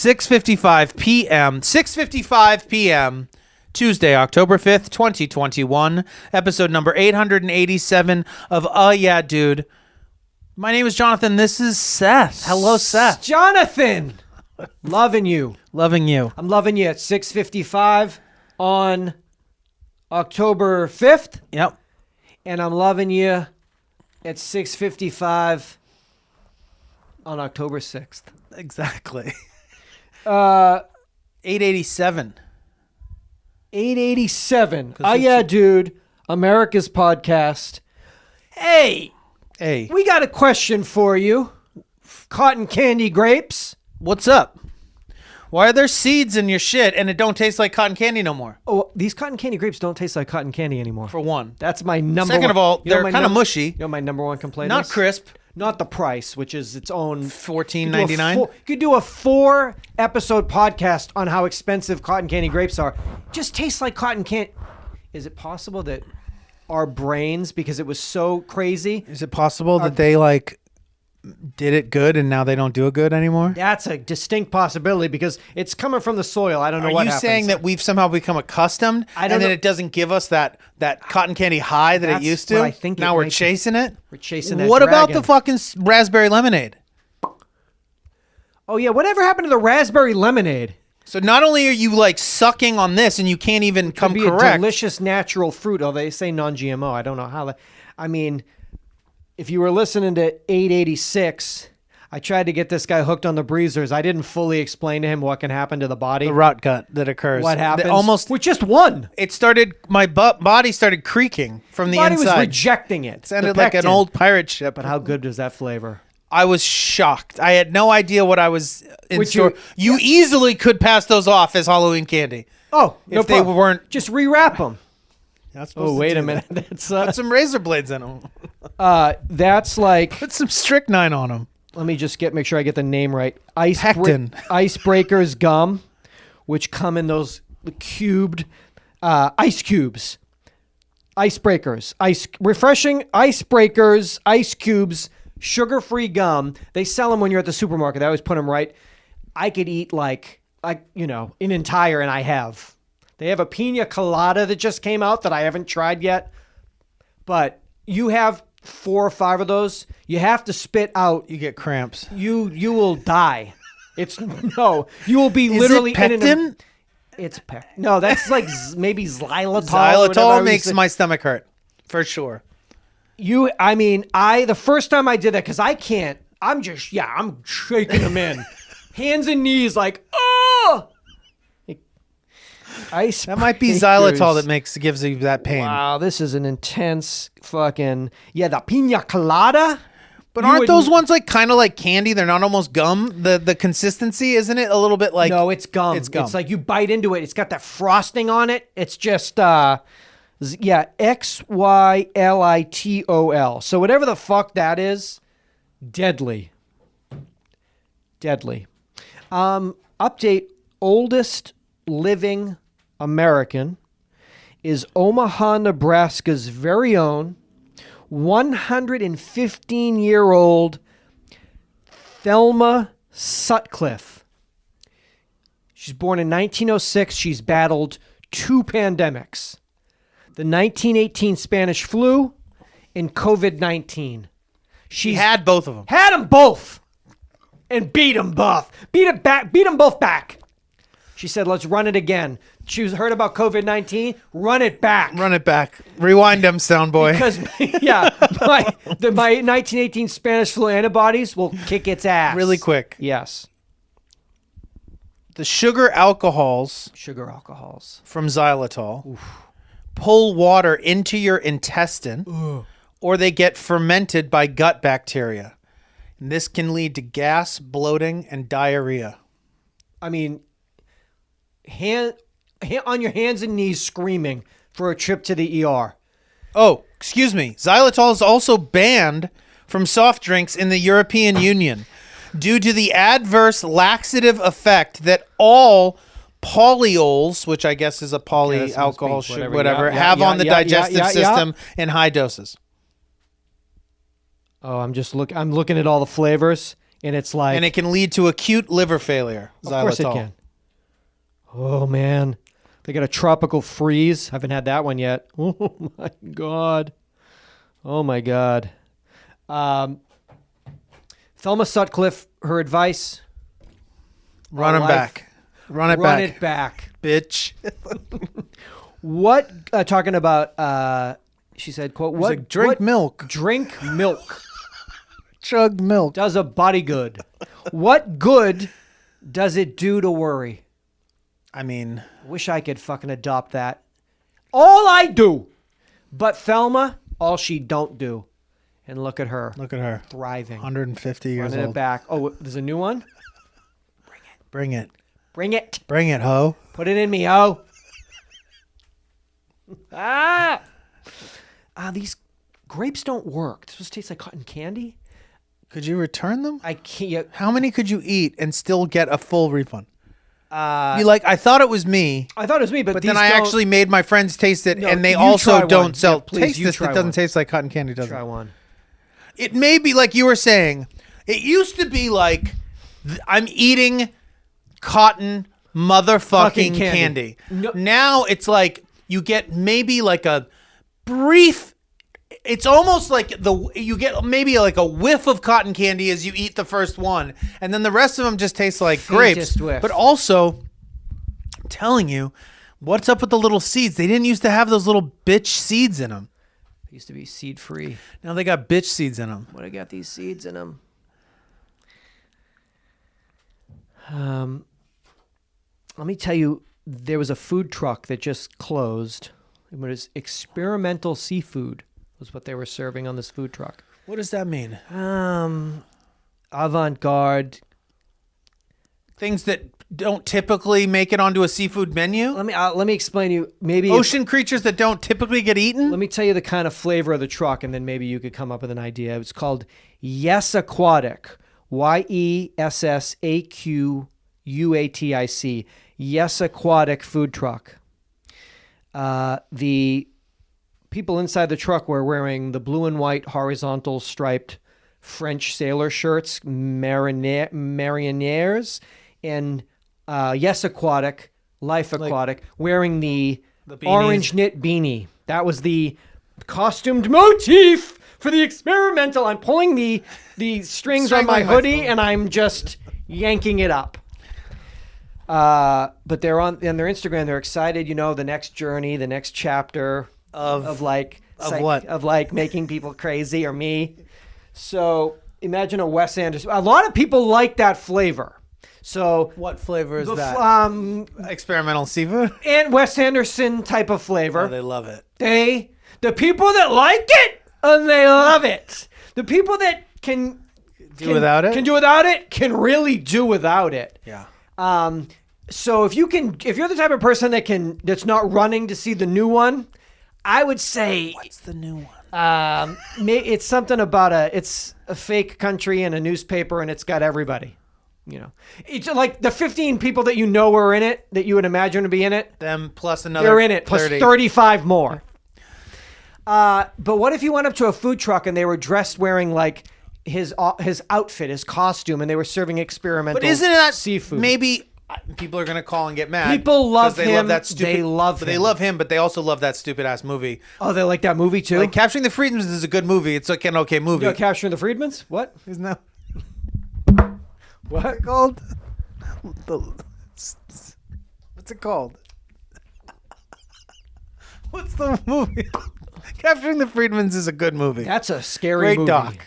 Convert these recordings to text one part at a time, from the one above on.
6:55 p.m. 6:55 p.m. Tuesday, October 5th, 2021. Episode number 887 of Yeah Dude. My name is Jonathan. This is Seth. Hello, Seth. Jonathan! Loving you. Loving you. I'm loving you at 6:55 on October 5th. Yep. And I'm loving you at 6:55 on October 6th. Exactly. 887. 887. Yeah, dude. America's podcast. Hey, we got a question for you. Cotton candy grapes. What's up? Why are there seeds in your shit and it don't taste like cotton candy no more? Oh, these cotton candy grapes don't taste like cotton candy anymore. For one. That's my number Second one. of all, they're kind of mushy. You know my number one complaint Not is? crisp. Not the price, which is its own $14.99. You could do a 4-episode podcast on how expensive cotton candy grapes are. Just tastes like cotton candy. Is it possible that our brains, because it was so crazy, Is it possible that they did it good and now they don't do it good anymore? that's a distinct possibility because it's coming from the soil. I don't know Are what you happens. saying that we've somehow become accustomed don't and then know. it doesn't give us that cotton candy high that That's it used to? what I think it now we're might be. chasing it? We're chasing that What about the dragon. fucking raspberry lemonade? Oh, yeah. Whatever happened to the raspberry lemonade? So not only are you sucking on this and you can't even come Could be a correct. delicious natural fruit. Oh, they say non-GMO. I don't know how that. I mean, if you were listening to 886, I tried to get this guy hooked on the breezers. I didn't fully explain to him what can happen to the body. The rot gut that occurs. What happens? Almost. With just one. It started. My body started creaking from the Body inside. was rejecting it. It sounded The like an pectin. old pirate ship. But how good does that flavor? I was shocked. I had no idea what I was in Would store. You easily could pass those off as Halloween candy. Oh, no If they problem. weren't- Just rewrap them. Oh, Wait a minute. That's Put some razor blades in them. that's like. Put some strychnine on them. Let me just make sure I get the name right. Pectin. Icebreakers gum, which come in those cubed ice cubes. Icebreakers, refreshing icebreakers, ice cubes, sugar-free gum. They sell them when you're at the supermarket. They always put them right. I could eat an entire, and I have. They have a pina colada that just came out that I haven't tried yet. But you have 4 or 5 of those. You have to spit out. You get cramps. You will die. You will be Is literally it pectin? It's pectin. No, that's maybe xylitol. or whatever Xylitol I makes used to- my stomach hurt, for sure. The first time I did that, because I can't, I'm shaking them in. Hands and knees oh! That might be xylitol that gives you that pain. Wow, this is an intense fucking, the pina colada. But aren't those ones kind of like candy? They're not almost gum? The consistency, isn't it a little bit like... No, it's gum. It's gum. It's like you bite into it. It's got that frosting on it. It's just, Xylitol. So whatever the fuck that is, deadly. Deadly. Update, oldest living American is Omaha, Nebraska's very own 115-year-old Thelma Sutcliffe. She's born in 1906. She's battled 2 pandemics. The 1918 Spanish flu and COVID-19. She had both of them. Had them both. And beat them both. Beat them both back. She said, let's run it again. She heard about COVID-19. Run it back. Run it back. Rewind them, sound boy. Because, my 1918 Spanish flu antibodies will kick its ass. Really quick. Yes. The sugar alcohols from xylitol pull water into your intestine or they get fermented by gut bacteria. And this can lead to gas, bloating, and diarrhea. I mean, on your hands and knees screaming for a trip to the ER. Oh, excuse me. Xylitol is also banned from soft drinks in the European Union due to the adverse laxative effect that all polyols, which I guess is a polyalcohol, whatever, have on the digestive system in high doses. Oh, I'm looking at all the flavors. And it's like... And it can lead to acute liver failure. Xylitol. Of course it can. Oh, man. They got a tropical freeze. Haven't had that one yet. Oh, my God. Oh, my God. Thelma Sutcliffe, her advice... Run it back. Run it back. Bitch. What, talking about, she said, quote, what? Like, drink milk. Drink milk. Chug milk. Does a body good. What good does it do to worry? I mean. Wish I could fucking adopt that. All I do. But Thelma, all she don't do. And look at her. Look at her. Thriving. 150 years Running old. it back. Oh, there's a new one? Bring it. Bring it. Bring it, ho. Put it in me, ho. These grapes don't work. This supposed to taste like cotton candy. Could you return them? I can't. How many could you eat and still get a full refund? I thought it was me. I thought it was me, but then I actually made my friends taste it, No, and they you also try don't one. sell. Yeah, please, taste you this. It try doesn't one. taste like cotton candy, does it? Try one. It may be like you were saying. It used to be like I'm eating cotton motherfucking candy. No. Now it's like you get maybe like a brief. It's almost like you get maybe like a whiff of cotton candy as you eat the first one, and then the rest of them just taste like grapes. Faintest whiff. But also, I'm telling you, what's up with the little seeds? They didn't used to have those little bitch seeds in them. They used to be seed free. Now they got bitch seeds in them. What I got these seeds in them. Let me tell you, there was a food truck that just closed. It was experimental seafood. Was what they were serving on this food truck. What does that mean? Avant-garde. Things that don't typically make it onto a seafood menu? Let me explain to you. Maybe Ocean creatures that don't typically get eaten? Let me tell you the kind of flavor of the truck, and then maybe you could come up with an idea. It's called Yes Aquatic. YESSAQUATIC. Yes Aquatic food truck. The people inside the truck were wearing the blue and white horizontal striped French sailor shirts, mariniers, and Yes Aquatic, Life Aquatic, wearing the orange knit beanie. That was the costumed motif for the experimental. I'm pulling the strings on my hoodie and I'm just yanking it up. But they're on their Instagram. They're excited, the next journey, the next chapter of making people crazy or me. So imagine a Wes Anderson. A lot of people like that flavor. So what flavor is that? Experimental seafood and Wes Anderson type of flavor. Oh, they love it. The people that like it and they love it. The people that can do without it can really do without it. Yeah. So if you're the type of person that's not running to see the new one, I would say what's the new one? It's something about it's a fake country and a newspaper and it's got everybody. It's like the 15 people that are in it that you would imagine to be in it. Them plus another. They're in it 30. plus 35 more. But what if you went up to a food truck and they were dressed wearing like his outfit, his costume, and they were serving experimental. But isn't that seafood? Maybe people are gonna call and get mad. People love him. Love that stupid, they love him. They love him, but they also love that stupid ass movie. Oh, they like that movie too. Like Capturing the Freedmans is a good movie. It's like an okay movie. Capturing the Freedmans? What? Isn't that what it called? What's it called? What's the movie? Capturing the Freedmans is a good movie. That's a scary movie. Great doc.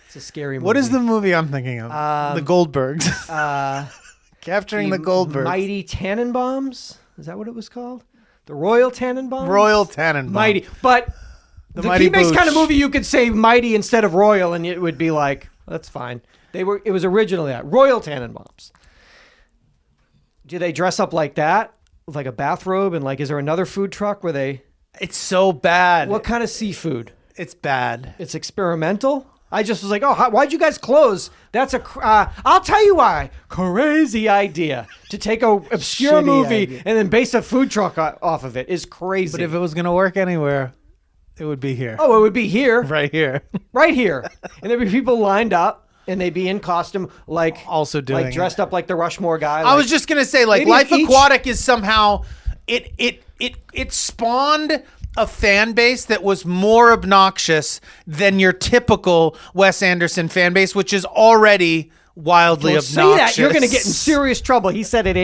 It's a scary movie. What is the movie I'm thinking of? The Goldbergs. Capturing the Goldbergs. Mighty Tannenbaums? Is that what it was called? The Royal Tannenbaums? Royal Tannenbaums. Mighty. But Mighty he makes Boosh. kind of movie you could say Mighty instead of Royal and it would be like, that's fine. It was originally that. Royal Tannenbaums. Do they dress up like that? With like a bathrobe and is there another food truck where they... It's so bad. What kind of seafood? It's bad. It's experimental? I just was like, why'd you guys close? That's I'll tell you why. Crazy idea. To take a obscure Shitty movie idea. and then base a food truck off of it is crazy. But if it was going to work anywhere, it would be here. Oh, it would be here. Right here. Right here. And there'd be people lined up. and they'd be in costume, like Also doing like dressed up like the Rushmore guy. I was just gonna say, like, maybe Life each- Aquatic is somehow it spawned a fan base that was more obnoxious than your typical Wes Anderson fan base, which is already wildly Don't obnoxious. say that. You're going to get in serious trouble. He said it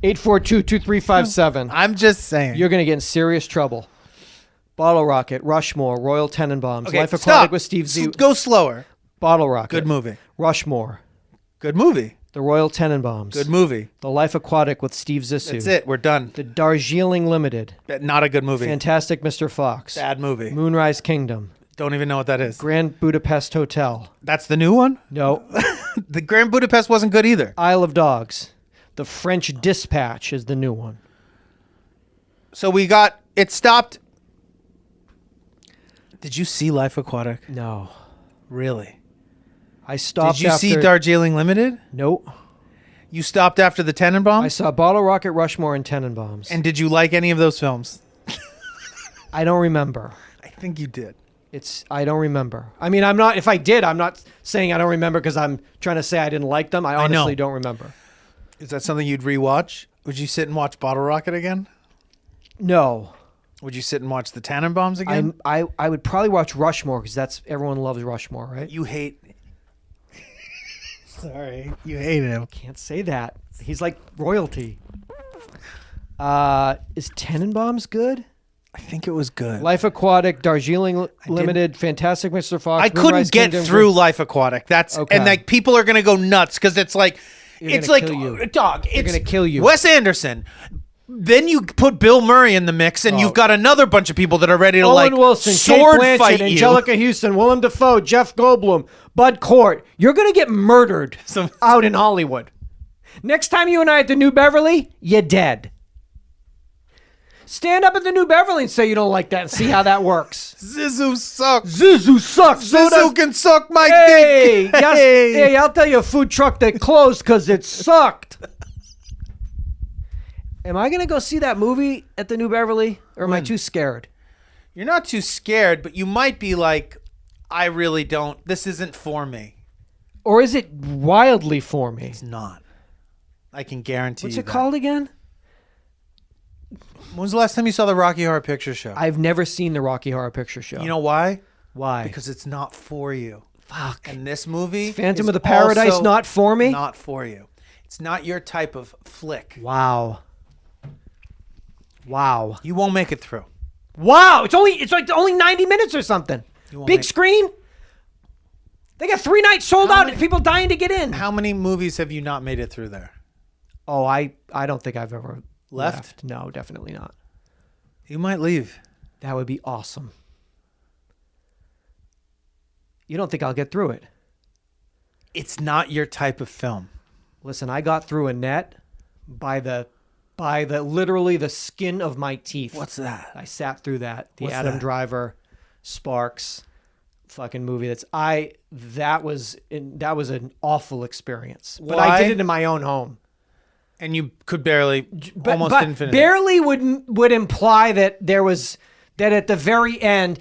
888-842-2357. I'm just saying. You're going to get in serious trouble. Bottle Rocket, Rushmore, Royal Tenenbaums, Okay, Life Aquatic stop. with Steve Z. Go slower. Bottle Rocket. Good movie. Rushmore, Good movie. The Royal Tenenbaums. Good movie. The Life Aquatic with Steve Zissou. That's it. We're done. The Darjeeling Limited. Not a good movie. Fantastic Mr. Fox. Bad movie. Moonrise Kingdom. Don't even know what that is. Grand Budapest Hotel. That's the new one? No. The Grand Budapest wasn't good either. Isle of Dogs. The French Dispatch is the new one. So we got it stopped. Did you see Life Aquatic? No. Really? I stopped Did you after... see Darjeeling Limited? Nope. You stopped after the Tenenbaums? I saw Bottle Rocket, Rushmore, and Tenenbaums. And did you like any of those films? I don't remember. I think you did. I don't remember. I mean, I'm not, if I did, I'm not saying I don't remember because I'm trying to say I didn't like them. I honestly don't remember. Is that something you'd rewatch? Would you sit and watch Bottle Rocket again? No. Would you sit and watch the Tannenbaums again? I would probably watch Rushmore because everyone loves Rushmore, right? You hate. Sorry, you hate him. Can't say that. He's like royalty. Is Tenenbaums good? I think it was good. Life Aquatic, Darjeeling Limited, Fantastic Mr. Fox. I couldn't get through Life Aquatic. Okay. And like people are gonna go nuts because it's like it's like kill you. dog. It's gonna kill you. Wes Anderson. Then you put Bill Murray in the mix, and you've got another bunch of people that are ready to Owen like Wilson, sword Kate Blanchett, fight you. Angelica Houston, Willem Dafoe, Jeff Goldblum, Bud Cort. You're going to get murdered out in Hollywood. Next time you and I at the New Beverly, you're dead. Stand up at the New Beverly and say you don't like that and see how that works. Zissou sucks. Zissou sucks. Zissou can suck my Hey, dick. yes, hey, I'll tell you a food truck that closed because it sucked. Am I going to go see that movie at the New Beverly, or am I too scared? You're not too scared, but you might be like, I really don't. This isn't for me. Or is it wildly for me? It's not. I can guarantee What's you it that. called again? When was the last time you saw the Rocky Horror Picture Show? I've never seen the Rocky Horror Picture Show. You know why? Why? Because it's not for you. Fuck. And this movie Phantom is of the Paradise also not for me? Not for you. It's not your type of flick. Wow. Wow. You won't make it through. Wow. It's like only 90 minutes or something. won't Big make- screen. They got 3 nights sold out and people dying to get in. How many movies have you not made it through there? Oh, I don't think I've ever Left? No, definitely not. You might leave. That would be awesome. You don't think I'll get through it? It's not your type of film. Listen, I got through a net by the literally the skin of my teeth. What's that? I sat through that. The What's Adam that? Driver, Sparks, fucking movie. That was an awful experience. But I Why? did it in my own home. And you could barely, almost but didn't finish. barely would imply that there was that at the very end,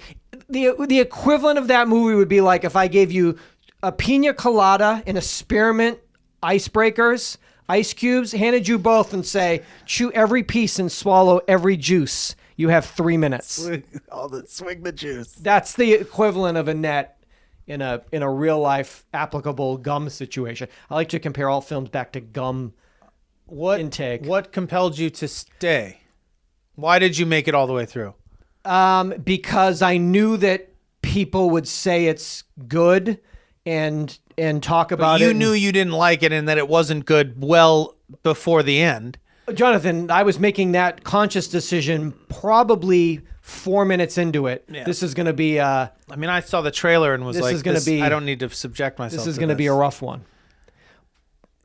the equivalent of that movie would be like if I gave you a pina colada and a spearmint icebreakers, ice cubes, handed you both and say, chew every piece and swallow every juice. You have 3 minutes. Swing the juice. That's the equivalent of a net in a real life applicable gum situation. I like to compare all films back to gum intake. What compelled you to stay? Why did you make it all the way through? Because I knew that people would say it's good and talk about You it. knew you didn't like it and that it wasn't good well before the end. Jonathan, I was making that conscious decision probably 4 minutes into it. Yeah. This is going to be I mean, I saw the trailer and was This like, is gonna be- I don't need to subject myself this is to going to be a rough one.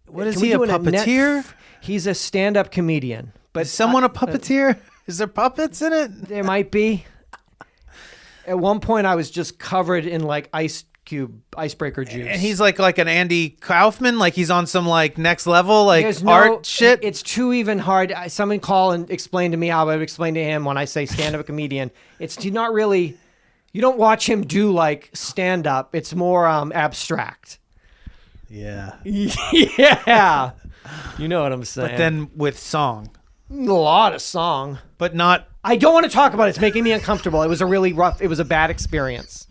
What is Can we he, a do it at net- puppeteer? He's a stand-up comedian. But Is someone a puppeteer? Is there puppets in it? there might be. At one point, I was just covered in like icebreaker juice. And he's like an Andy Kaufman, like he's on some like next level like There's art shit. It's too even hard. Someone call and explain to me how I would explain to him when I say stand-up comedian. It's not really. You don't watch him do like stand-up. It's more abstract. Yeah. Yeah. You know what I'm saying. But then with song. A lot of song. But not... I don't want to talk about it. It's making me uncomfortable. It was a really rough, it was a bad experience.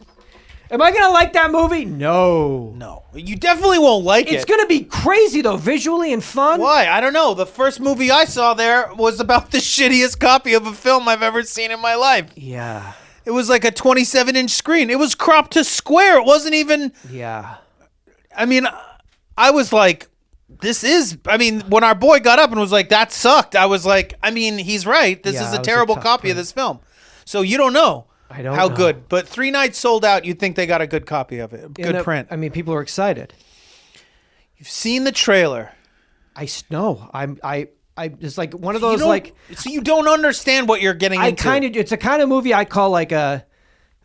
Am I going to like that movie? No. No. You definitely won't like it. It's going to be crazy, though, visually and fun. Why? I don't know. The first movie I saw there was about the shittiest copy of a film I've ever seen in my life. Yeah. It was like a 27-inch screen. It was cropped to square. It wasn't even... Yeah. I mean, I was like, this is... I mean, when our boy got up and was like, that sucked, I was like, I mean, he's right. This is a terrible copy of this film. So you don't know. I don't how know. good. But 3 nights sold out, you'd think they got a good copy of it. Good print. I mean, people are excited. You've seen the trailer. I know. I it's like one of those like... So you don't understand what you're getting into. It's a kind of movie I call like a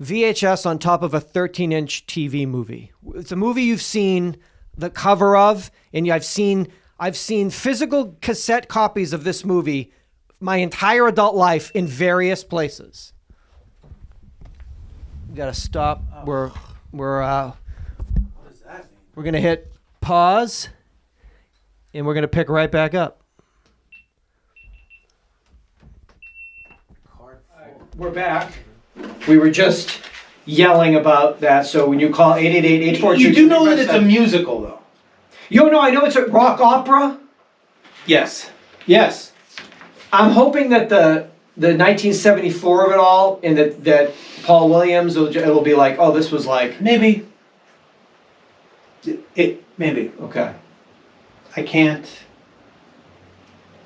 VHS on top of a 13-inch TV movie. It's a movie you've seen the cover of, and I've seen physical cassette copies of this movie my entire adult life in various places. We gotta stop. What does that mean? We're gonna hit pause, and we're gonna pick right back up. We're back. We were just yelling about that. So when you call 888-842... You do know that it's a musical, though. I know it's a rock opera. Yes. Yes. I'm hoping that the 1974 of it all, and that Paul Williams, it'll be like, oh, this was like... Maybe. Maybe. Okay. I can't...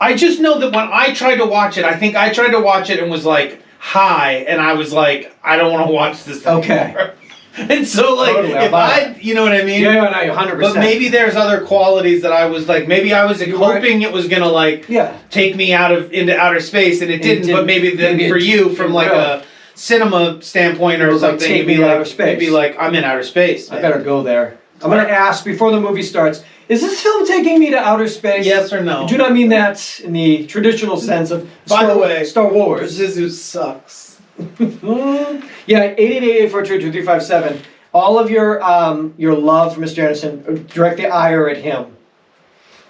I just know that when I tried to watch it, I think I tried to watch it and was like... high, and I was like, I don't want to watch this anymore. Okay. And so, like, totally, you know what I mean? Yeah, no, 100%. But maybe there's other qualities that I was like, maybe I was hoping it was gonna like take me into outer space, and it didn't. But maybe for you, from like a cinema standpoint or something, take me outer space. You'd be like, I'm in outer space. Man. I better go there. I'm gonna ask before the movie starts. Is this film taking me to outer space? Yes or no? I do not mean that in the traditional sense of By the way, Star Wars. Zizu sucks. Yeah, 888-842-2357. All of your love for Mr. Anderson, direct the ire at him.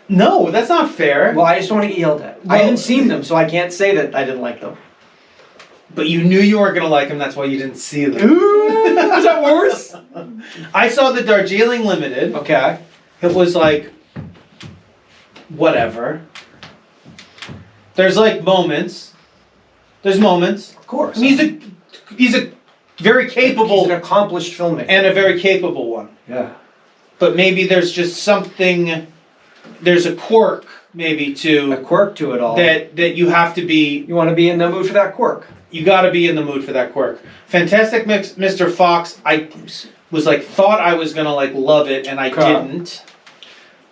No, that's not fair. Well, I just don't want to get yelled at. I haven't seen them, so I can't say that I didn't like them. But you knew you weren't going to like them, that's why you didn't see them. Ooh, is that worse? I saw the Darjeeling Limited. Okay. It was like, whatever. There's like moments. There's moments. Of course. I mean, he's a very capable... He's an accomplished filmmaker. And a very capable one. Yeah. But maybe there's just something... There's a quirk, maybe, to... A quirk to it all. That you have to be... You want to be in the mood for that quirk. You got to be in the mood for that quirk. Fantastic Mr. Fox, I was like, thought I was going to like love it, and I didn't.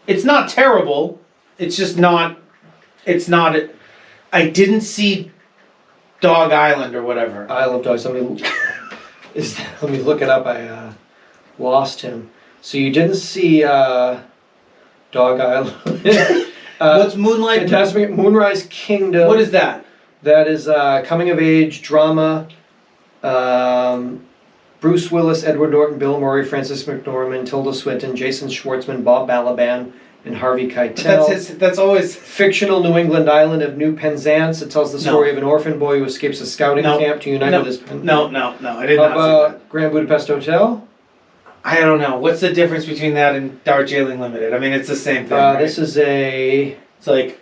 It's not terrible. It's just not... It's not... I didn't see Dog Island or whatever. Isle of Dogs. Let me look it up. I lost him. So you didn't see Dog Island. What's Moonlight? Fantastic Moonrise Kingdom. What is that? That is coming of age drama. Bruce Willis, Edward Norton, Bill Murray, Francis McDormand, Tilda Swinton, Jason Schwartzman, Bob Balaban, and Harvey Keitel. That's always... Fictional New England island of New Penzance. It tells the story of an orphan boy who escapes a scouting camp to unite with his... No, I did not see that. Grand Budapest Hotel? I don't know. What's the difference between that and Darjeeling Limited? I mean, it's the same thing, right? This is a... It's like,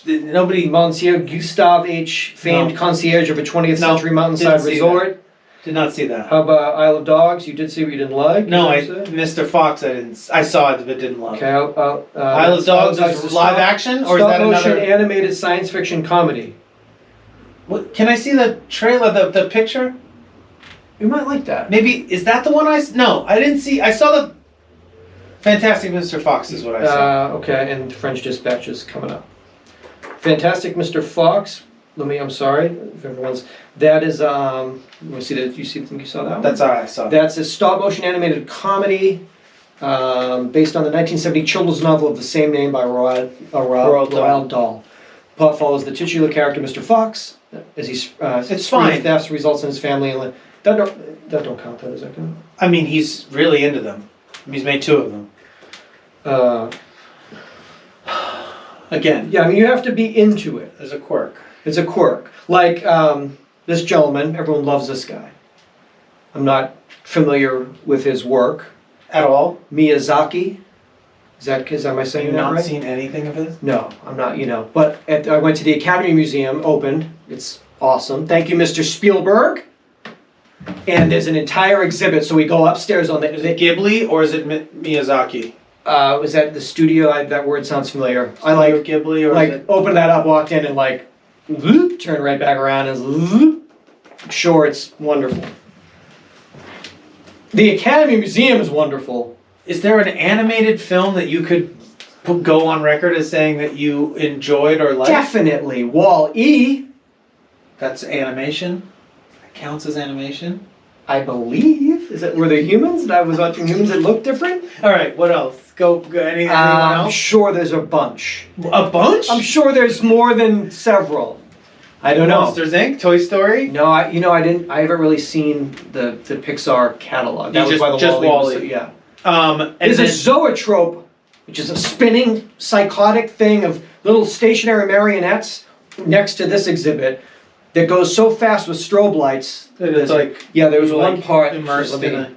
nobody... Monsieur Gustave H., famed concierge of a 20th century mountainside resort. Did not see that. How about Isle of Dogs? You did see what you didn't like? No, Mr. Fox, I didn't. I saw it but didn't love it. Okay, Isle of Dogs is live action, or is that another... Stop-motion animated science fiction comedy. What, can I see the trailer, the picture? You might like that. Maybe, is that the one No, I didn't see... I saw the... Fantastic Mr. Fox is what I saw. Okay, and French Dispatch is coming up. Fantastic Mr. Fox. I'm sorry if everyone's... That is, let me see that. You think you saw that one? That's all I saw. That's a stop-motion animated comedy based on the 1970 children's novel of the same name by Roald Dahl. Plot follows the titular character, Mr. Fox, as he it's fine. thefts results in his family. And that don't count, though, does that count? I mean, he's really into them. He's made 2 of them. Again, Yeah, I mean, you have to be into it. there's a quirk. It's a quirk. Like this gentleman, everyone loves this guy. I'm not familiar with his work. At all? Miyazaki. Is am I saying Have you that not right? seen anything of his? No, I'm not, But I went to the Academy Museum, opened. It's awesome. Thank you, Mr. Spielberg. And there's an entire exhibit, so we go upstairs on the... Is it Ghibli or is it Miyazaki? Was that the studio? That word sounds familiar. I Studio Ghibli or is it... opened that up, walked in, and turned right back around and sure, it's wonderful. The Academy Museum is wonderful. Is there an animated film that you could go on record as saying that you enjoyed or liked? Definitely. Wall-E. That's animation? That counts as animation? I believe. Were there humans? And I was watching humans that looked different? Alright, what else? Go anything I'm else? sure there's a bunch. A bunch? I'm sure there's more than several. I don't know. Monsters Inc., Toy Story? No, I haven't really seen the Pixar catalog. That was why just Wall-E. Yeah. And There's a zoetrope, which is a spinning psychotic thing of little stationary marionettes next to this exhibit that goes so fast with strobe lights. It's like there was one part immersed in a...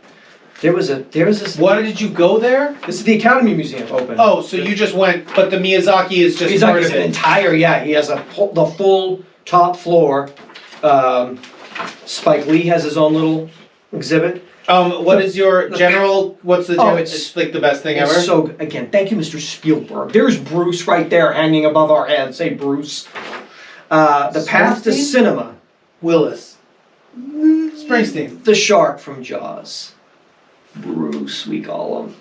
There was this. What did you go there? This is the Academy Museum open. Oh, so you just went, but the Miyazaki is just part of an it. entire, he has the full top floor. Spike Lee has his own little exhibit. What is your general? What's the? It's like the best thing ever. So again, thank you, Mr. Spielberg. There's Bruce right there, hanging above our heads. Say Bruce. The Path to Cinema. Willis. Springsteen. The shark from Jaws. Bruce, we call him.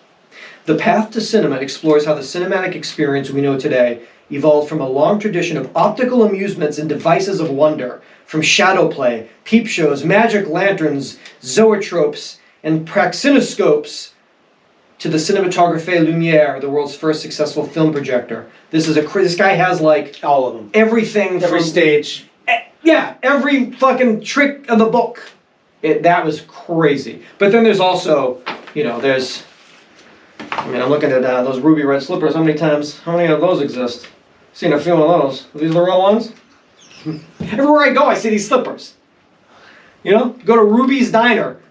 The Path to Cinema explores how the cinematic experience we know today evolved from a long tradition of optical amusements and devices of wonder, from shadow play, peep shows, magic lanterns, zoetropes, and praxinoscopes, to the Cinématographie Lumière, the world's first successful film projector. This guy has all of them, everything, every stage. Every fucking trick of the book. That was crazy. But then there's also, I'm looking at those ruby red slippers. How many of those exist? Seen a few of those. Are these the real ones? Everywhere I go, I see these slippers. Go to Ruby's Diner.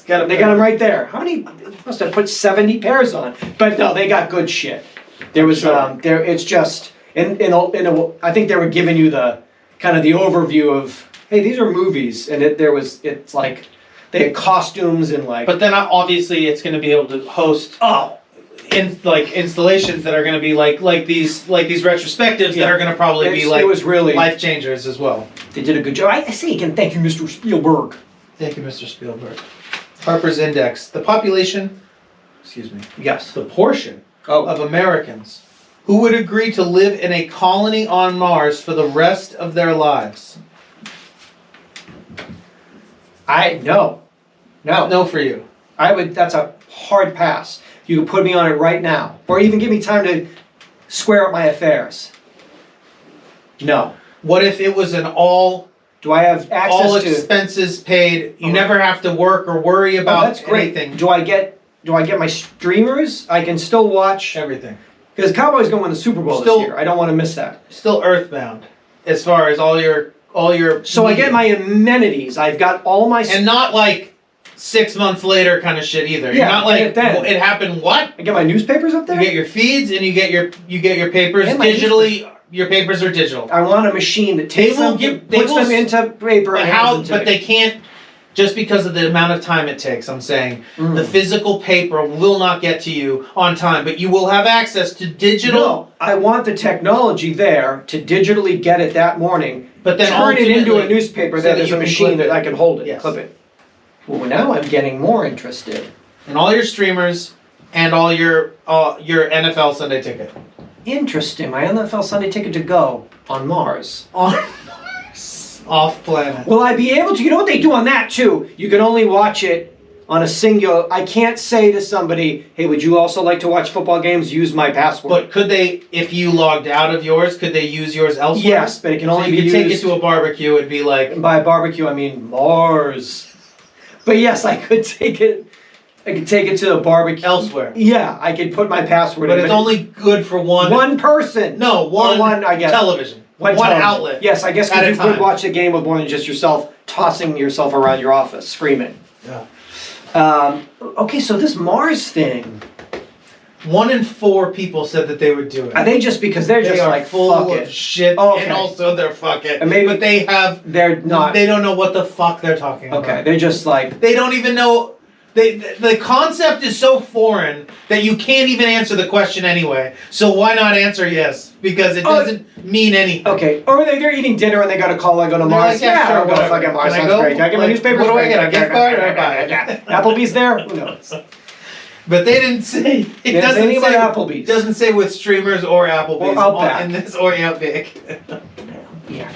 They got them right there. How many? Must have put 70 pairs on. But no, they got good shit. There was It's just I think they were giving you the kind of the overview of, hey, these are movies, and it's like they had costumes and But then obviously it's going to be able to host installations that are going to be like these retrospectives that are going to probably be it was really life changers as well. They did a good job. I say again, thank you, Mr. Spielberg. Thank you, Mr. Spielberg. Harper's Index. The population, the portion of Americans who would agree to live in a colony on Mars for the rest of their lives. No for you. That's a hard pass. You can put me on it right now, or even give me time to square up my affairs. No. What if it was an all? Do I have access all to expenses paid? You never have to work or worry about that's great. anything. Do I get my streamers? I can still watch everything. Because Cowboys going to win the Super Bowl this year. I don't want to miss that. Still earthbound, as far as all your. So media. I get my amenities. I've got all my. And not 6 months later kind of shit either. Yeah, You're not it happened what? I get my newspapers up there? You get your feeds and you get your papers digitally. Your papers are digital. I want a machine that takes them into paper. But they can't, just because of the amount of time it takes, I'm saying, the physical paper will not get to you on time, but you will have access to digital. No, I want the technology there to digitally get it that morning, but then turn it into a newspaper that is a machine that I can hold it, clip it. Well, now I'm getting more interested. And all your streamers and all your NFL Sunday ticket. Interesting. My NFL Sunday ticket to go on Mars. On Mars. Off planet. Will I be able to? You know what they do on that too? You can only watch it on a singular. I can't say to somebody, hey, would you also like to watch football games? Use my password. But could they, if you logged out of yours, could they use yours elsewhere? Yes, but it can only be used. You could take it to a barbecue and be like. And by a barbecue, I mean Mars. But yes, I could take it I could take it to a barbecue elsewhere. Yeah, I could put my password But in. it's only good for one person. No, one I guess. television. One television. outlet. Yes, I guess at you a time. could watch a game with more than just yourself tossing yourself around your office, screaming. Yeah. Okay, so this Mars thing. 1 in 4 people said that they would do it. Are they just because they're They just are like full fuck of it? shit, Oh, okay. and also they're fucking. And maybe but they're not. They don't know what the fuck they're talking about. Okay, they're just like They don't even know. The concept is so foreign that you can't even answer the question anyway. So why not answer yes? Because it doesn't mean anything. okay. Or they're eating dinner and they got a call. I go to Mars. Like, yeah, sure, I'll go to whatever. fucking Mars. Can I Sounds go? great. Can I get my Like, newspaper? what do I get? A gift card or I buy it? Applebee's there? Who knows? But they didn't say. It Didn't doesn't say anything say about Applebee's. Doesn't say with streamers or Applebee's Or Outback. in this or Outback. Yeah.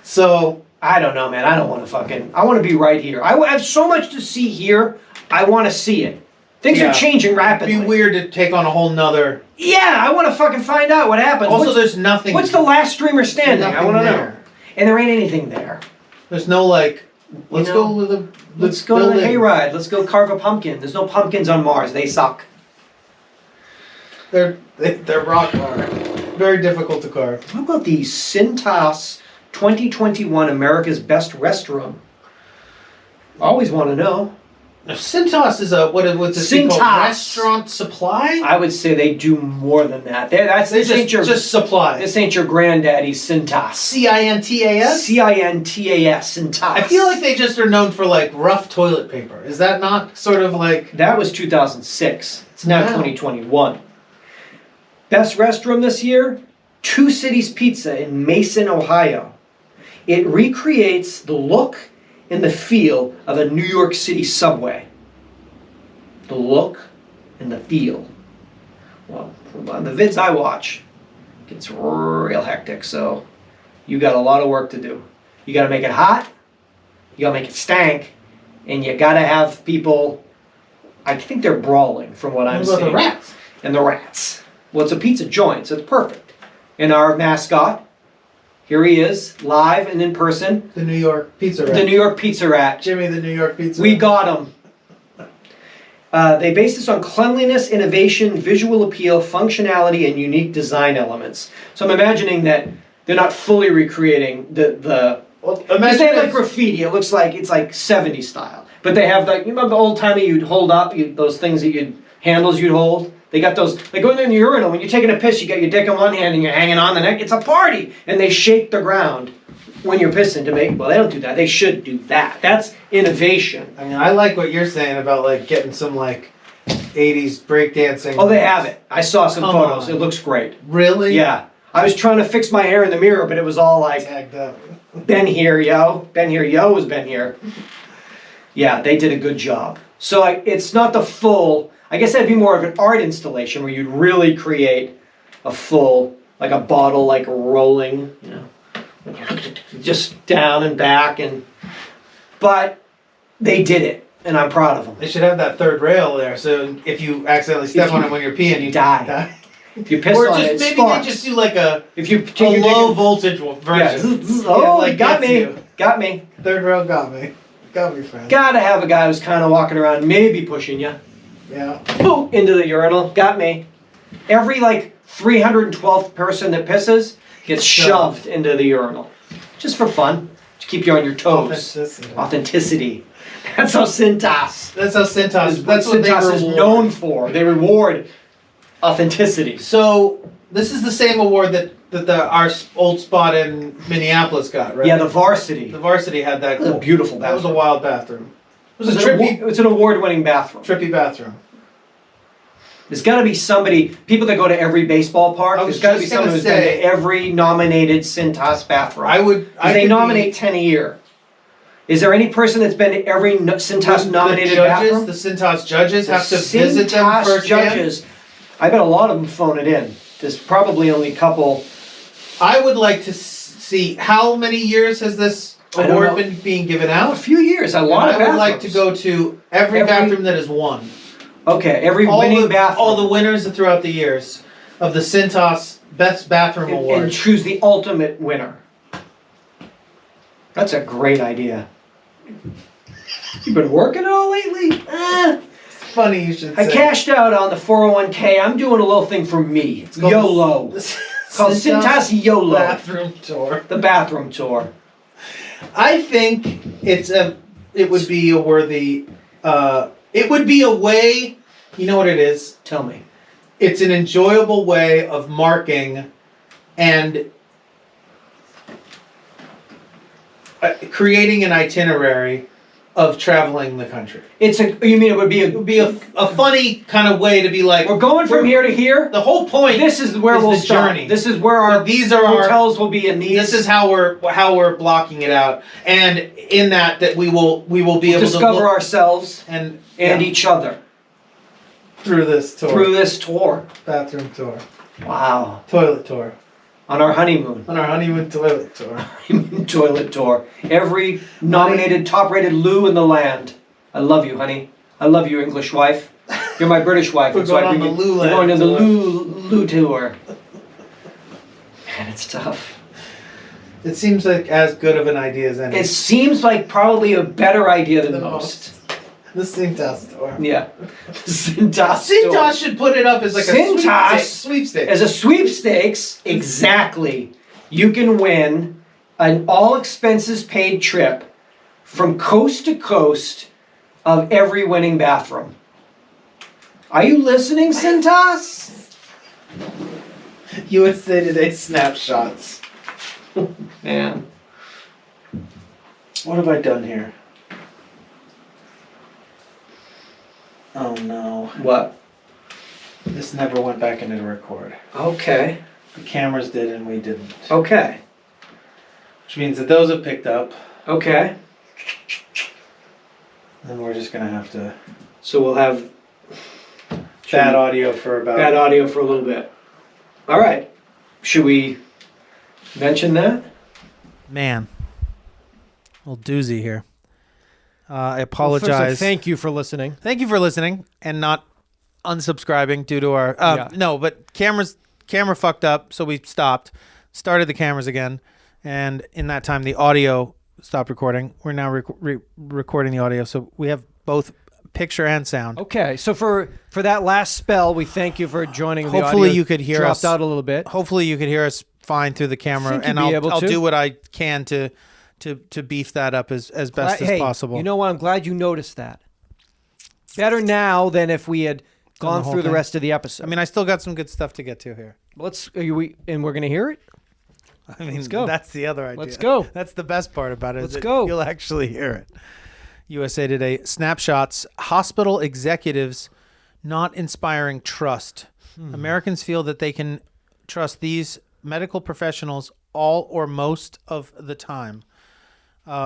So I don't know, man. I don't want to fucking. I want to be right here. I have so much to see here. I want to see it. Things Yeah. are changing rapidly. it'd be weird to take on a whole nother. Yeah, I want to fucking find out what happens. Also, there's nothing. What's the last streamer standing? I nothing want to know. there. And there ain't anything there. There's no like. Let's know, go to the. Let's go to the hayride. Let's go carve a pumpkin. There's no pumpkins on Mars. They suck. They're rock hard. Very difficult to carve. What about the Centos 2021 America's Best Restroom? Always want to know. Now, Centos is what's this thing called? Centos. Restaurant supply? I would say they do more than that. This ain't your supply. This ain't your granddaddy's Centos. Cintas? Cintas. Centos. I feel like they just are known for like rough toilet paper. Is that not sort of like That was 2006. It's now Wow. 2021. Best restroom this year, Two Cities Pizza in Mason, Ohio. It recreates the look and the feel of a New York City subway. The look and the feel. Well, from the vids I watch, it gets real hectic, so you got a lot of work to do. You got to make it hot, you got to make it stank, and you got to have people, I think they're brawling from what I'm What about seeing. the rats? And the rats. Well, it's a pizza joint, so it's perfect. And our mascot, here he is, live and in person. The New York Pizza Rat. The New York Pizza Rat. Jimmy the New York Pizza We Rat. got him. They based this on cleanliness, innovation, visual appeal, functionality, and unique design elements. So I'm imagining that they're not fully recreating the Well, It's imagine like graffiti. It looks like it's like 70s style. But they have like, you remember the old timey you'd hold up, those things that handles you'd hold? They got those, like going in the urinal, when you're taking a piss, you got your dick in one hand and you're hanging on the neck. It's a party! And they shake the ground when you're pissing to make, well, they don't do that. They should do that. That's innovation. I mean, I like what you're saying about like getting some like 80s breakdancing. Oh, they have it. I saw some Come photos. on. It looks great. Really? Yeah. I was trying to fix my hair in the mirror, but it was all like, Tagged up. been here, yo. Been here, yo has been here. Yeah, they did a good job. So it's not the full, I guess that'd be more of an art installation where you'd really create a full, like a bottle, like rolling, you know, just down and back. But they did it, and I'm proud of them. They should have that third rail there, so if you accidentally step on it when you're peeing, you die. If you piss Or on just it, maybe sparks. they just do like a If you low voltage version. Yeah. Oh, like got gets me. you. Got me. Third rail got me. Got me, friend. Gotta have a guy who's kind of walking around, maybe pushing you. Yeah. Boom, into the urinal. Got me. Every like 312th person that pisses gets shoved into the urinal. Just for fun. To keep you on your toes. Authenticity. That's how Centos. That's how Centos. That's what they Centos is reward. known for. They reward authenticity. So this is the same award that our old spot in Minneapolis got, right? Yeah, the varsity. The varsity had that. It was a beautiful That was a bathroom. wild bathroom. It was a It's an award-winning bathroom. trippy bathroom. There's got to be somebody, people that go to every baseball park, I was there's got to be just someone gonna who's been say- to every nominated Centos bathroom. I would. 'Cause they nominate 10 a year. Is there any person that's been to every Centos nominated the judges, bathroom? the Centos judges have to The visit them Centos first. judges, I bet a lot of them phone it in. There's probably only a couple. I would like to see how many years has this I don't award know. been being given A out. few years, a lot of And I would bathrooms. like to go to every bathroom that has won. Okay, every winning bathroom. All the winners throughout the years of the Centos Best Bathroom Award. And choose the ultimate winner. That's a great idea. You've been working all lately? funny you should say. I cashed out on the 401k. I'm doing a little thing for me. It's YOLO. It's called Centos YOLO. Bathroom tour. The bathroom tour. I think it would be a worthy, it would be a way, you know what it is? Tell me. It's an enjoyable way of marking and creating an itinerary of traveling the country. You mean it would be a funny kind of way to be like, we're going from here to here. The whole point. This is where we'll stop. Journey. This is where our hotels will be in these. This is how we're blocking it out, and in that we will be able to discover ourselves and each other through this tour. Bathroom tour. Wow. Toilet tour. On our honeymoon. On our honeymoon toilet tour. Honeymoon toilet tour. Every nominated, top-rated loo in the land. I love you, honey. I love you, English wife. You're my British wife. We're going on the Loo We're going to the Loo tour. Man, it's tough. It seems like as good of an idea as any. It seems like probably a better idea than most. The Centos tour. Yeah. Centos should put it up as like a sweepstakes. As a sweepstakes, exactly. You can win an all expenses paid trip from coast to coast of every winning bathroom. Are you listening, Centos? USA Today snapshots. Man. What have I done here? Oh no. What? This never went back into the record. Okay. The cameras did and we didn't. Okay. Which means that those have picked up. Okay. And we're just going to have to... So we'll have... Bad audio for a little bit. All right. Should we mention that? Man. Little doozy here. I apologize. Well, first, thank you for listening. Thank you for listening and not unsubscribing due to our... No, but camera fucked up, so we stopped. Started the cameras again. And in that time, the audio stopped recording. We're now recording the audio, so we have both picture and sound. Okay, so for that last spell, we thank you for joining. Hopefully the audio you could hear us. Dropped out a little bit. Hopefully you could hear us fine through the camera, and I'll do what I can to beef that up as best as possible. You know what? I'm glad you noticed that. Better now than if we had gone through the rest of the episode. I mean, I still got some good stuff to get to here. And we're gonna hear it. I mean, let's go. That's the other idea. Let's go. That's the best part about it. Let's go. You'll actually hear it. USA Today snapshots: hospital executives not inspiring trust. Americans feel that they can trust these medical professionals all or most of the time.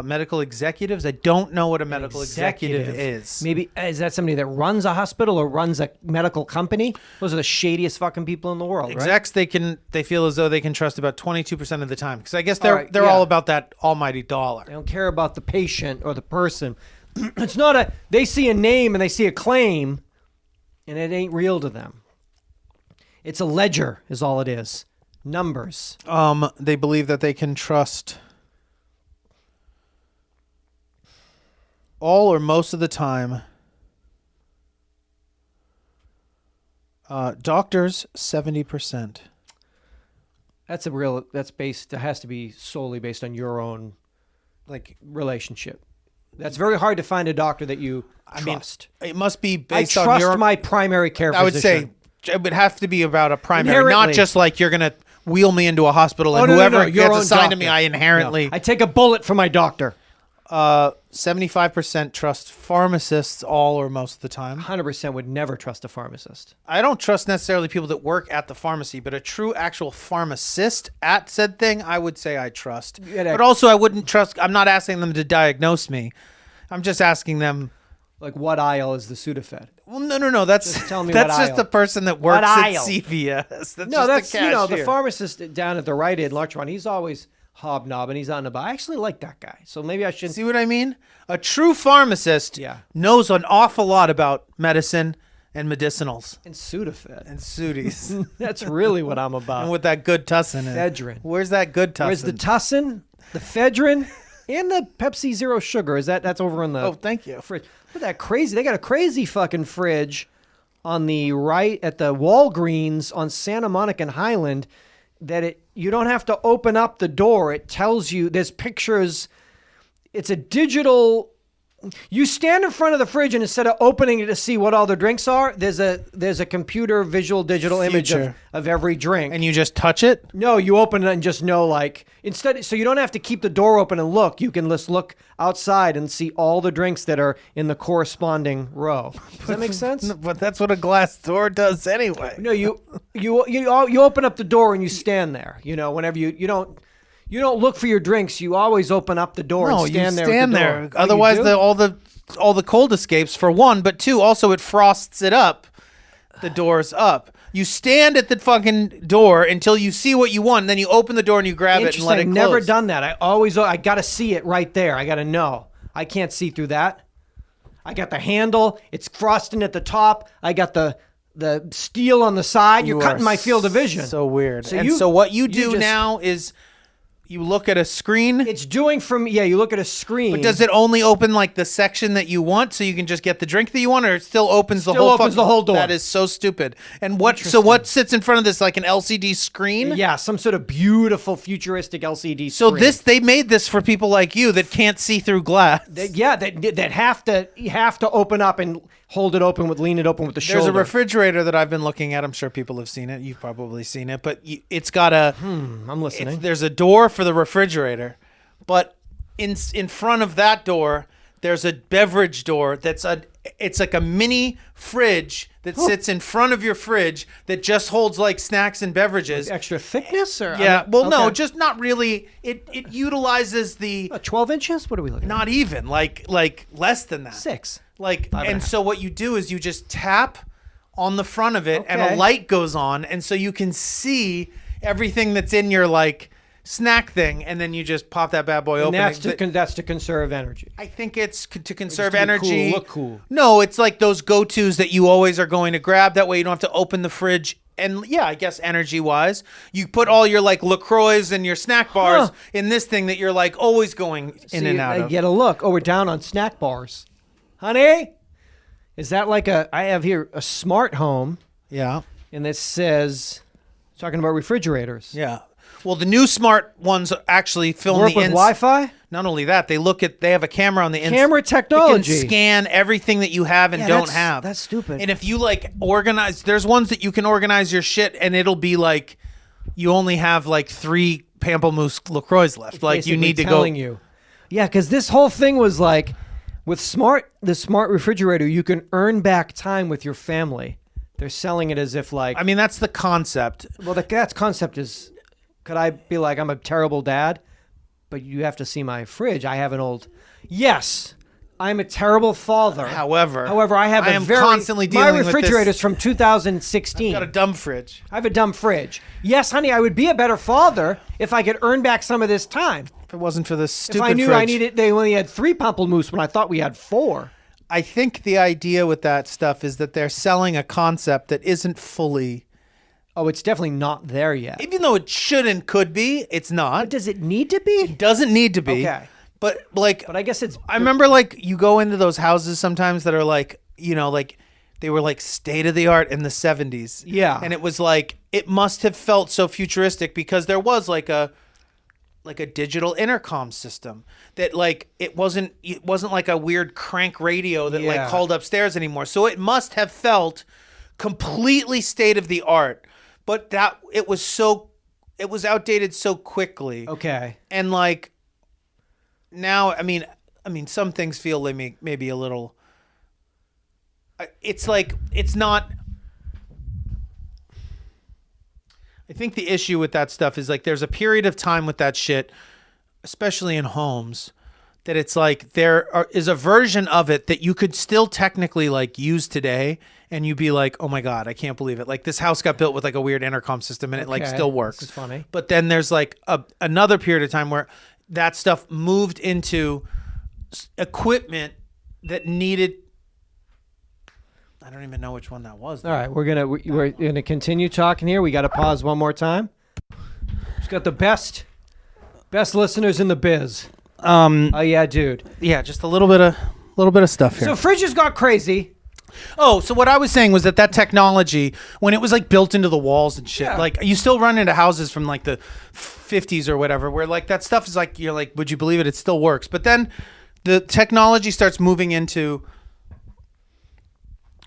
Medical executives. I don't know what a medical executive is. Maybe is that somebody that runs a hospital or runs a medical company? Those are the shadiest fucking people in the world. Execs, right? They feel as though they can trust about 22% of the time, because I guess they're all about that almighty dollar. They don't care about the patient or the person. It's not they see a name and they see a claim, and it ain't real to them. It's a ledger, is all it is. Numbers. They believe that they can trust all or most of the time. Doctors, 70%. That has to be solely based on your own relationship. That's very hard to find a doctor that you trust. It must be based on I trust my primary care physician. I would say it would have to be about a primary, not just like you're going to wheel me into a hospital and whoever gets assigned to me, I inherently... No. I take a bullet for my doctor. 75% trust pharmacists all or most of the time. 100% would never trust a pharmacist. I don't trust necessarily people that work at the pharmacy, but a true actual pharmacist at said thing, I would say I trust. But also I wouldn't trust, I'm not asking them to diagnose me. I'm just asking them... Like, what aisle is the Sudafed? Well, no. That's just tell me that's what just aisle. the person that works at CVS. That's no, just that's the cashier. the pharmacist down at the Rite Aid Larchmont. He's always hobnobbing. He's on the bar. I actually like that guy. So maybe I should see what I mean. A true pharmacist knows an awful lot about medicine and medicinals and Sudafed and Sudis. That's really what I'm about. And with that good tussin, ephedrine. Where's that good tussin? Where's the tussin? The ephedrine? And the Pepsi Zero Sugar. That's over in the Oh, thank you. fridge. Look at that crazy. They got a crazy fucking fridge on the right at the Walgreens on Santa Monica and Highland that you don't have to open up the door. It tells you, there's pictures. It's a digital. You stand in front of the fridge, and instead of opening it to see what all the drinks are, there's a computer visual digital image of every drink. And you just touch it? No, you open it and just know, like, instead, so you don't have to keep the door open and look. You can just look outside and see all the drinks that are in the corresponding row. Does that make sense? But that's what a glass door does anyway. No, you open up the door and you stand there. You know, whenever you don't look for your drinks. You always open up the door and stand there. Stand with the there. door. Otherwise, all the cold escapes for one, but two, also it frosts it up. The door's up. You stand at the fucking door until you see what you want, and then you open the door and you grab it and let it close. I've never done that. I got to see it right there. I got to know. I can't see through that. I got the handle. It's frosting at the top. I got the steel on the side. You're cutting my field of vision. So weird. So what you do now is you look at a screen. It's doing you look at a screen. But does it only open like the section that you want so you can just get the drink that you want, or it still opens the whole door? That is so stupid. And what sits in front of this, like an LCD screen? Yeah, some sort of beautiful futuristic LCD screen. So they made this for people like you that can't see through glass. That have to open up and lean it open with the shoulder. There's a refrigerator that I've been looking at. I'm sure people have seen it. You've probably seen it, but it's got a. I'm listening. There's a door for the refrigerator, but in front of that door, there's a beverage door it's like a mini fridge that sits in front of your fridge that just holds like snacks and beverages. Like extra thickness, or no, just not really. It utilizes the 12 inches. What are we looking at? Not even like less than that. 6. So what you do is you just tap on the front of it, and a light goes on, and so you can see everything that's in your like snack thing, and then you just pop that bad boy open. That's to conserve energy. I think it's to conserve energy. Look cool. No, it's like those go-tos that you always are going to grab. That way you don't have to open the fridge. And yeah, I guess energy-wise, you put all your like LaCroix and your snack bars in this thing that you're like always going in and out of. Get a look. Oh, we're down on snack bars. Honey, is that like I have here a smart home. Yeah. And it says, talking about refrigerators. Yeah. Well, the new smart ones actually film work with Wi-Fi. Not only that, they have a camera on the inside. Camera technology. It can scan everything that you have and don't have. That's stupid. And if you like organize, there's ones that you can organize your shit, and it'll be like you only have like 3 Pamplemousse LaCroix left. It's like you need to go. Yeah, because this whole thing was like with the smart refrigerator, you can earn back time with your family. They're selling it as if like. I mean, that's the concept. Well, that's concept is. Could I be like, I'm a terrible dad, but you have to see my fridge. I have an old. Yes, I'm a terrible father. However, I am constantly dealing with this. My refrigerator's from 2016. I've got a dumb fridge. I have a dumb fridge. Yes, honey, I would be a better father if I could earn back some of this time. If it wasn't for this stupid fridge. If I knew fridge. I needed, they only had 3 Pamplemousse when I thought we had 4. I think the idea with that stuff is that they're selling a concept that isn't fully. Oh, it's definitely not there yet. Even though it should and could be, it's not. But does it need to be? It doesn't need to be. Okay. But I guess it's. I remember like you go into those houses sometimes that are like, like they were like state of the art in the 70s. Yeah. And it was like, it must have felt so futuristic because there was like a digital intercom system that like, it wasn't like a weird crank radio that like called upstairs anymore. So it must have felt completely state of the art. But it was outdated so quickly. Okay. And like now, I mean, some things feel like maybe a little. It's like it's not. I think the issue with that stuff is like there's a period of time with that shit, especially in homes, that it's like is a version of it that you could still technically like use today. And you'd be like, oh my God, I can't believe it. Like this house got built with like a weird intercom system and it like still works. This is funny. But then there's like another period of time where that stuff moved into equipment that needed. I don't even know which one that was. All right, we're gonna continue talking here. We got to pause one more time. We've got the best listeners in the biz. Oh yeah, dude. Yeah, just a little bit of stuff here. So fridges got crazy. Oh, so what I was saying was that technology, when it was like built into the walls and shit, Yeah. like you still run into houses from like the 50s or whatever, where like that stuff is like, you're like, would you believe it? It still works. But then the technology starts moving into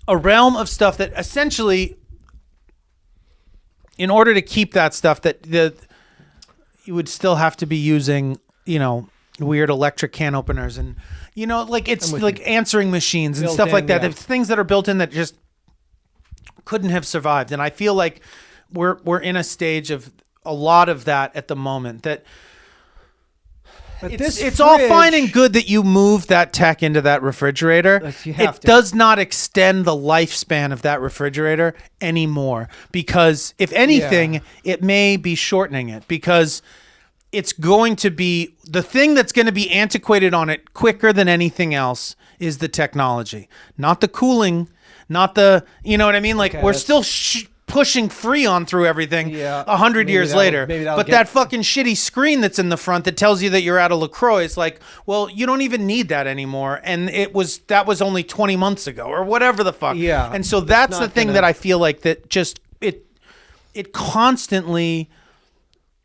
a realm of stuff that essentially, in order to keep that stuff, you would still have to be using, weird electric can openers and, like it's like answering machines and Built stuff like in, that. yeah. There's things that are built in that just couldn't have survived. And I feel like we're in a stage of a lot of that at the moment. That But it's all fine and good that you move that tech into that refrigerator. Yes, you have It to. does not extend the lifespan of that refrigerator anymore, because if anything, it may be shortening it, because it's going to be the thing that's going to be antiquated on it quicker than anything else is the technology, not the cooling, not the, you know what I mean? Like we're still pushing Freon through everything 100 years later. But that fucking shitty screen that's in the front that tells you that you're out of LaCroix is like, well, you don't even need that anymore. And that was only 20 months ago or whatever the fuck. Yeah. And so that's the thing that I feel like that just, it constantly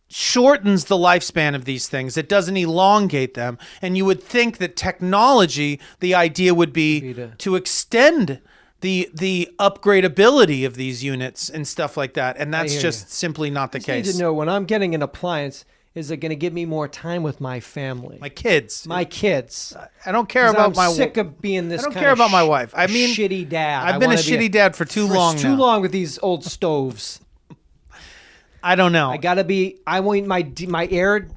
shortens the lifespan of these things. It doesn't elongate them. And you would think that technology, the idea would be to extend the upgradability of these units and stuff like that. And that's just simply not the case. Need to know when I'm getting an appliance, is it going to give me more time with my family? My kids. My kids. I don't care about my I'm sick of being this I don't kind care of about my wife. I mean, shitty dad. I've been a shitty dad for too long now. Too long with these old stoves. I don't know. I want my air.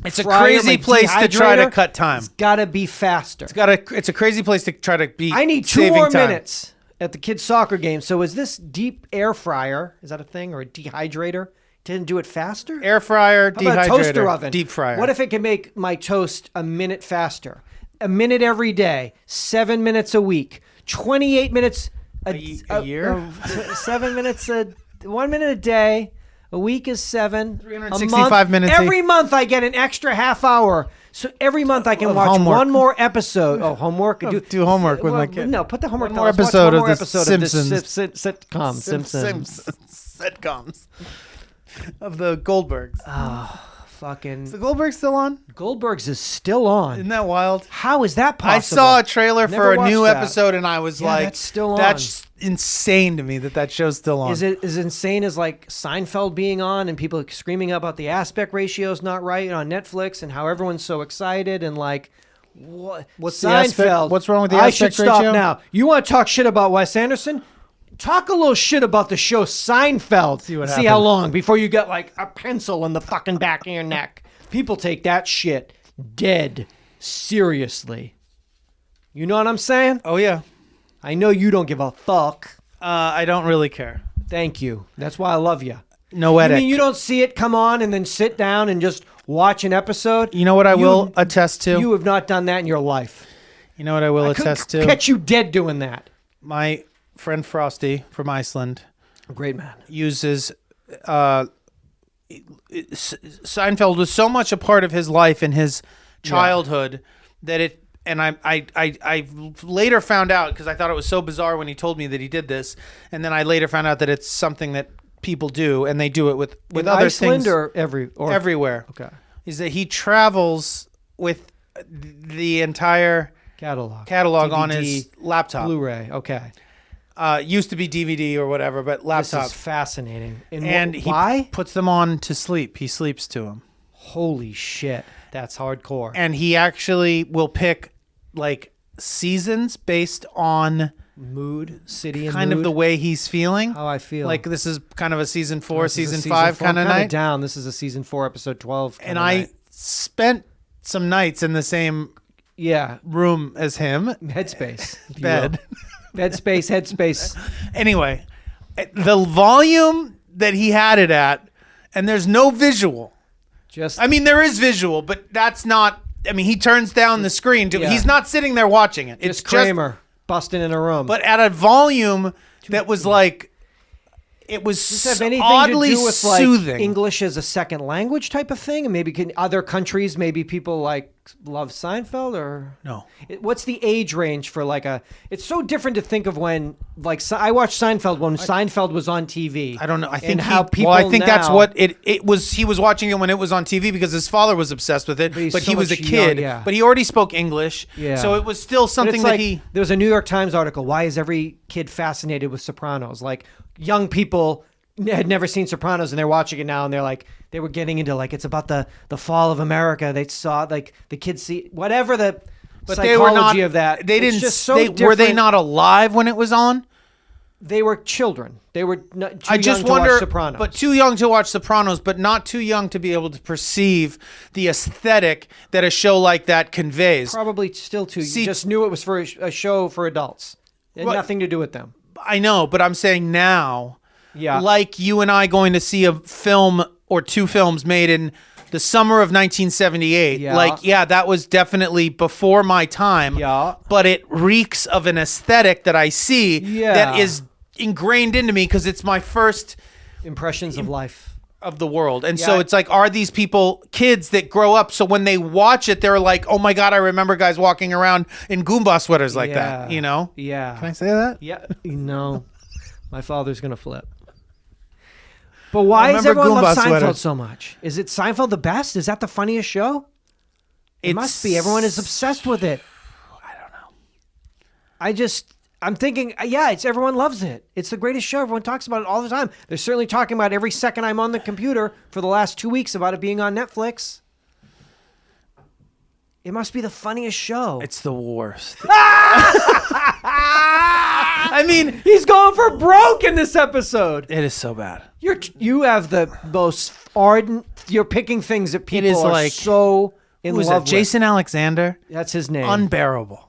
It's a crazy place to try to cut time. It's got to be faster. It's a crazy place to try to be. I need 2 more minutes at the kids' soccer game. So is this deep air fryer? Is that a thing, or a dehydrator? Didn't do it faster? Air fryer, How about dehydrator, a toaster oven? deep fryer. What if it can make my toast a minute faster? A minute every day, 7 minutes a week, 28 minutes a year? 7 minutes 1 minute a day. A week is 7. 365 minutes. Every month I get an extra half hour. So every month I can watch homework. one more episode. Oh, homework. Do homework with my kid. No, put the homework One down. more Let's watch episode one more of the episode Simpsons. of this sitcom. Simpsons. Sitcoms of the Goldbergs. Fucking. Is the Goldbergs still on? Goldbergs is still on. Isn't that wild? How is that possible? I saw a trailer Never for a new watched that. episode, and I was like, that's still on. That's insane to me that show's still on. Is it as insane as like Seinfeld being on and people screaming about the aspect ratios not right on Netflix and how everyone's so excited and like what's the aspect- what's wrong with the aspect I should stop ratio? now. You want to talk shit about Wes Anderson? Talk a little shit about the show Seinfeld. See how happens. long before you get like a pencil in the fucking back of your neck. People take that shit dead seriously. You know what I'm saying? Oh yeah. I know you don't give a fuck. I don't really care. Thank you. That's why I love you. Noetic. You mean you don't see it come on and then sit down and just watch an episode? You know what I will attest to? You have not done that in your life. You know what I will I could attest to? catch you dead doing that. My friend Frosty from Iceland Great man. uses Seinfeld was so much a part of his life and his childhood that it. And I later found out, because I thought it was so bizarre when he told me that he did this, and then I later found out that it's something that people do, and they do it with In other Iceland things or everywhere. Okay. Is that he travels with the entire Catalog catalog on DVD, his laptop. Blu-ray. Okay. Used to be DVD or whatever, but laptop. This is fascinating. And he why? puts them on to sleep. He sleeps to them. Holy shit. That's hardcore. And he actually will pick like seasons based on mood, city, and kind mood. of the way he's feeling. How I feel. Like this is kind of a season 4, This is a season 5 4. kind of I'm kinda night. down. This is a season 4, episode 12. And I spent some nights in the same room as him. Headspace. Bed. Headspace. Anyway, the volume that he had it at, and there's no visual. I mean, there is visual, but that's not. I mean, he turns down the screen. He's not sitting there watching it. It's Kramer busting in a room. But at a volume that was like it was Does this have anything oddly to do with soothing. like English as a second language type of thing? And maybe other countries, maybe people like love Seinfeld or No. What's the age range for like a? It's so different to think of when like I watched Seinfeld when Seinfeld was on TV. I don't know. I think and how people. I think that's now- what it was. He was watching it when it was on TV because his father was obsessed with it. he's But so he was a much kid. young, yeah. But he already spoke English. Yeah. So it was still But something it's that like, he. There was a New York Times article. Why is every kid fascinated with Sopranos? Like young people had never seen Sopranos and they're watching it now and they're like they were getting into like it's about the fall of America. They saw like the kids see whatever the But psychology they were not. of that. They It's didn't. just so were they different. not alive when it was on? They were children. They were not, too I just young to wonder. watch Sopranos. But too young to watch Sopranos, but not too young to be able to perceive the aesthetic that a show like that conveys. probably still too. See- You just knew it was for a show for adults. It had Right. nothing to do with them. I know, but I'm saying now. Yeah. Like you and I going to see a film or two films made in the summer of 1978. Yeah. Like, yeah, that was definitely before my time. Yeah. But it reeks of an aesthetic that I see Yeah. that is ingrained into me because it's my first Impressions of life. of the world. And Yeah. so it's like, are these people kids that grow up? So when they watch it, they're like, oh my God, I remember guys walking around in Goomba sweaters like that, you know? Yeah. Can I say that? Yeah. No. My father's going to flip. But why does remember everyone love Goomba Seinfeld sweaters. so much? Is it Seinfeld the best? Is that the funniest show? It must be. Everyone is obsessed with it. I don't know. I'm thinking, yeah, everyone loves it. It's the greatest show. Everyone talks about it all the time. They're certainly talking about it every second I'm on the computer for the last 2 weeks about it being on Netflix. It must be the funniest show. It's the worst. I mean, He's going for broke in this episode. it is so bad. You have the most ardent. You're picking things that people is are like- so in Who was love that? Jason Alexander? with. That's his name. Unbearable.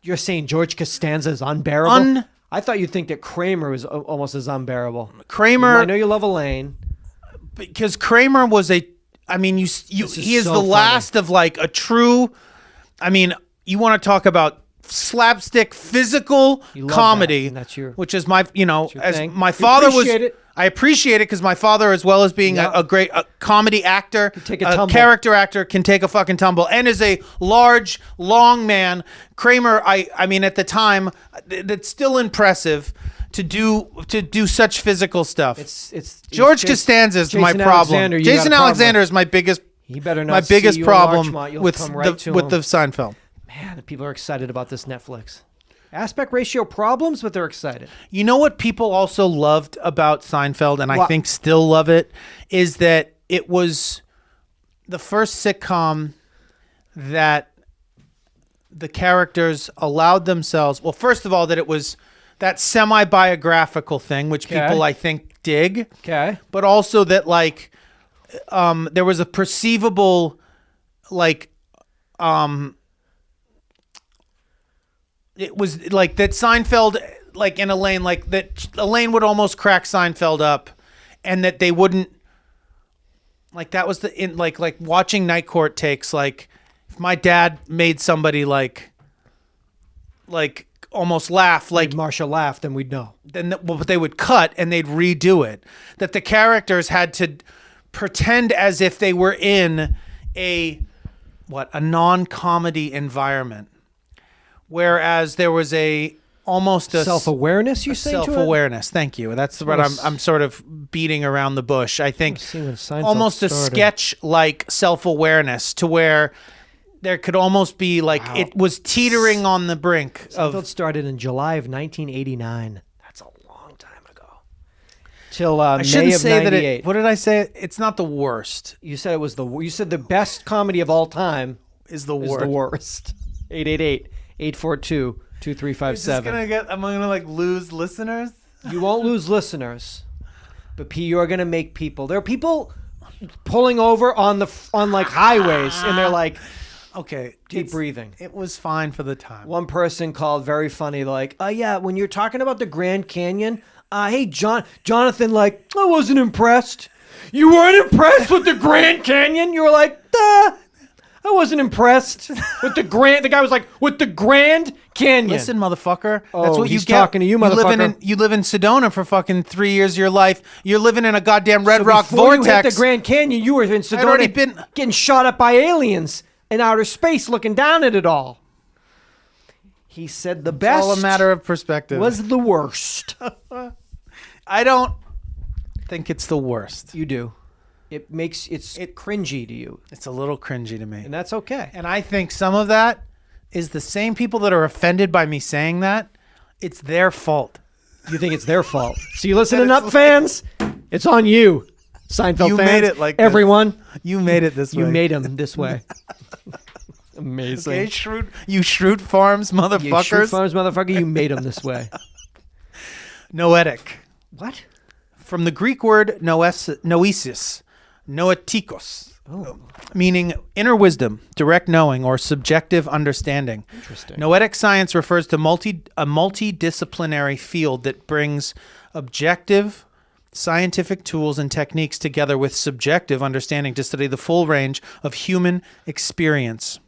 You're saying George Costanza is unbearable? Un- I thought you'd think that Kramer was almost as unbearable. Kramer, I know you love Elaine. because Kramer was a. I mean, This is he is so the funny. last of like a true. I mean, you want to talk about slapstick physical You love comedy, that, and that's your- which is my, your as thing. my You father was. appreciate it. I appreciate it because my father, as well as being Yeah. a great comedy actor, take a tumble. character actor, can take a fucking tumble, and is a large, long man. Kramer, I mean, at the time, that's still impressive to do such physical stuff. It's George Jason- Costanza is my Jason problem. Alexander, you got a Jason problem Alexander with. is my biggest. He better not My see biggest you in problem Larchmont. You'll with come right to with him. the Seinfeld. Man, the people are excited about this Netflix. Aspect ratio problems, but they're excited. You know what people also loved about Seinfeld, and I What? think still love it, is that it was the first sitcom that the characters allowed themselves. Well, first of all, that it was that semi-biographical thing, which Okay. people I think dig. Okay. But also that like there was a perceivable like it was like that Seinfeld like in Elaine like that Elaine would almost crack Seinfeld up and that they wouldn't like that was the in like watching Night Court takes like if my dad made somebody like almost laugh like If Marsha laughed, then we'd know. then well, but they would cut and they'd redo it. That the characters had to pretend as if they were in a non-comedy environment, whereas there was almost a Self-awareness, you say to it? self-awareness. Thank you. That's what I'm sort of beating around the bush. I think see when Seinfeld almost a started. sketch-like self-awareness to where there could almost be like it was teetering on the brink Seinfeld of. started in July of 1989. That's a long time ago. Till I May shouldn't of say 98. that it. What did I say? It's not the worst. You said it was you said the best comedy of all time Is the is worst. the worst. 888-842-2357. Am I gonna like lose listeners? You won't lose listeners, but P, you're gonna make people. There are people pulling over on like highways, and they're like Okay, deep breathing. It was fine for the time. One person called very funny, like, yeah, when you're talking about the Grand Canyon, hey, Jonathan, like, I wasn't impressed. You weren't impressed with the Grand Canyon? You were like, I wasn't impressed with the Grand. The guy was like, with the Grand Canyon. Listen, motherfucker. Oh, That's what you he's get. talking to you, motherfucker. You live in Sedona for fucking 3 years of your life. You're living in a goddamn Red So Rock before you vortex. hit the Grand Canyon, you were in Sedona already been getting shot up by aliens in outer space, looking down at it all. He said the best. It's all a matter of perspective. Was the worst. I don't think it's the worst. You do. It's cringy to you, It's a little cringy to me. and that's okay. And I think some of that is the same people that are offended by me saying that. It's their fault. You think it's their fault? So you listening up, fans? It's on you, Seinfeld You fans. made it like this. everyone. You made it this way. You made them this way. Amazing. Okay, you Shrewd Farms motherfuckers. You Shrewd Farms motherfucker, you made them this way. Noetic. What? From the Greek word noesis, noetikos, meaning inner wisdom, direct knowing, or subjective understanding. Interesting. Noetic science refers to a multidisciplinary field that brings objective scientific tools and techniques together with subjective understanding to study the full range of human experience.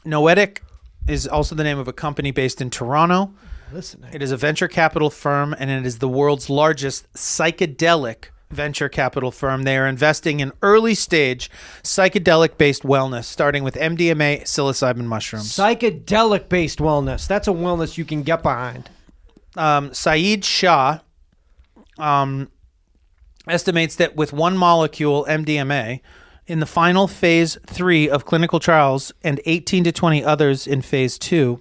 Noetic is also the name of a company based in Toronto. Listening. It is a venture capital firm, and it is the world's largest psychedelic venture capital firm. They are investing in early stage psychedelic-based wellness, starting with MDMA, psilocybin mushrooms. Psychedelic-based wellness. That's a wellness you can get behind. Saeed Shah estimates that with one molecule, MDMA, in the final phase 3 of clinical trials and 18 to 20 others in phase 2,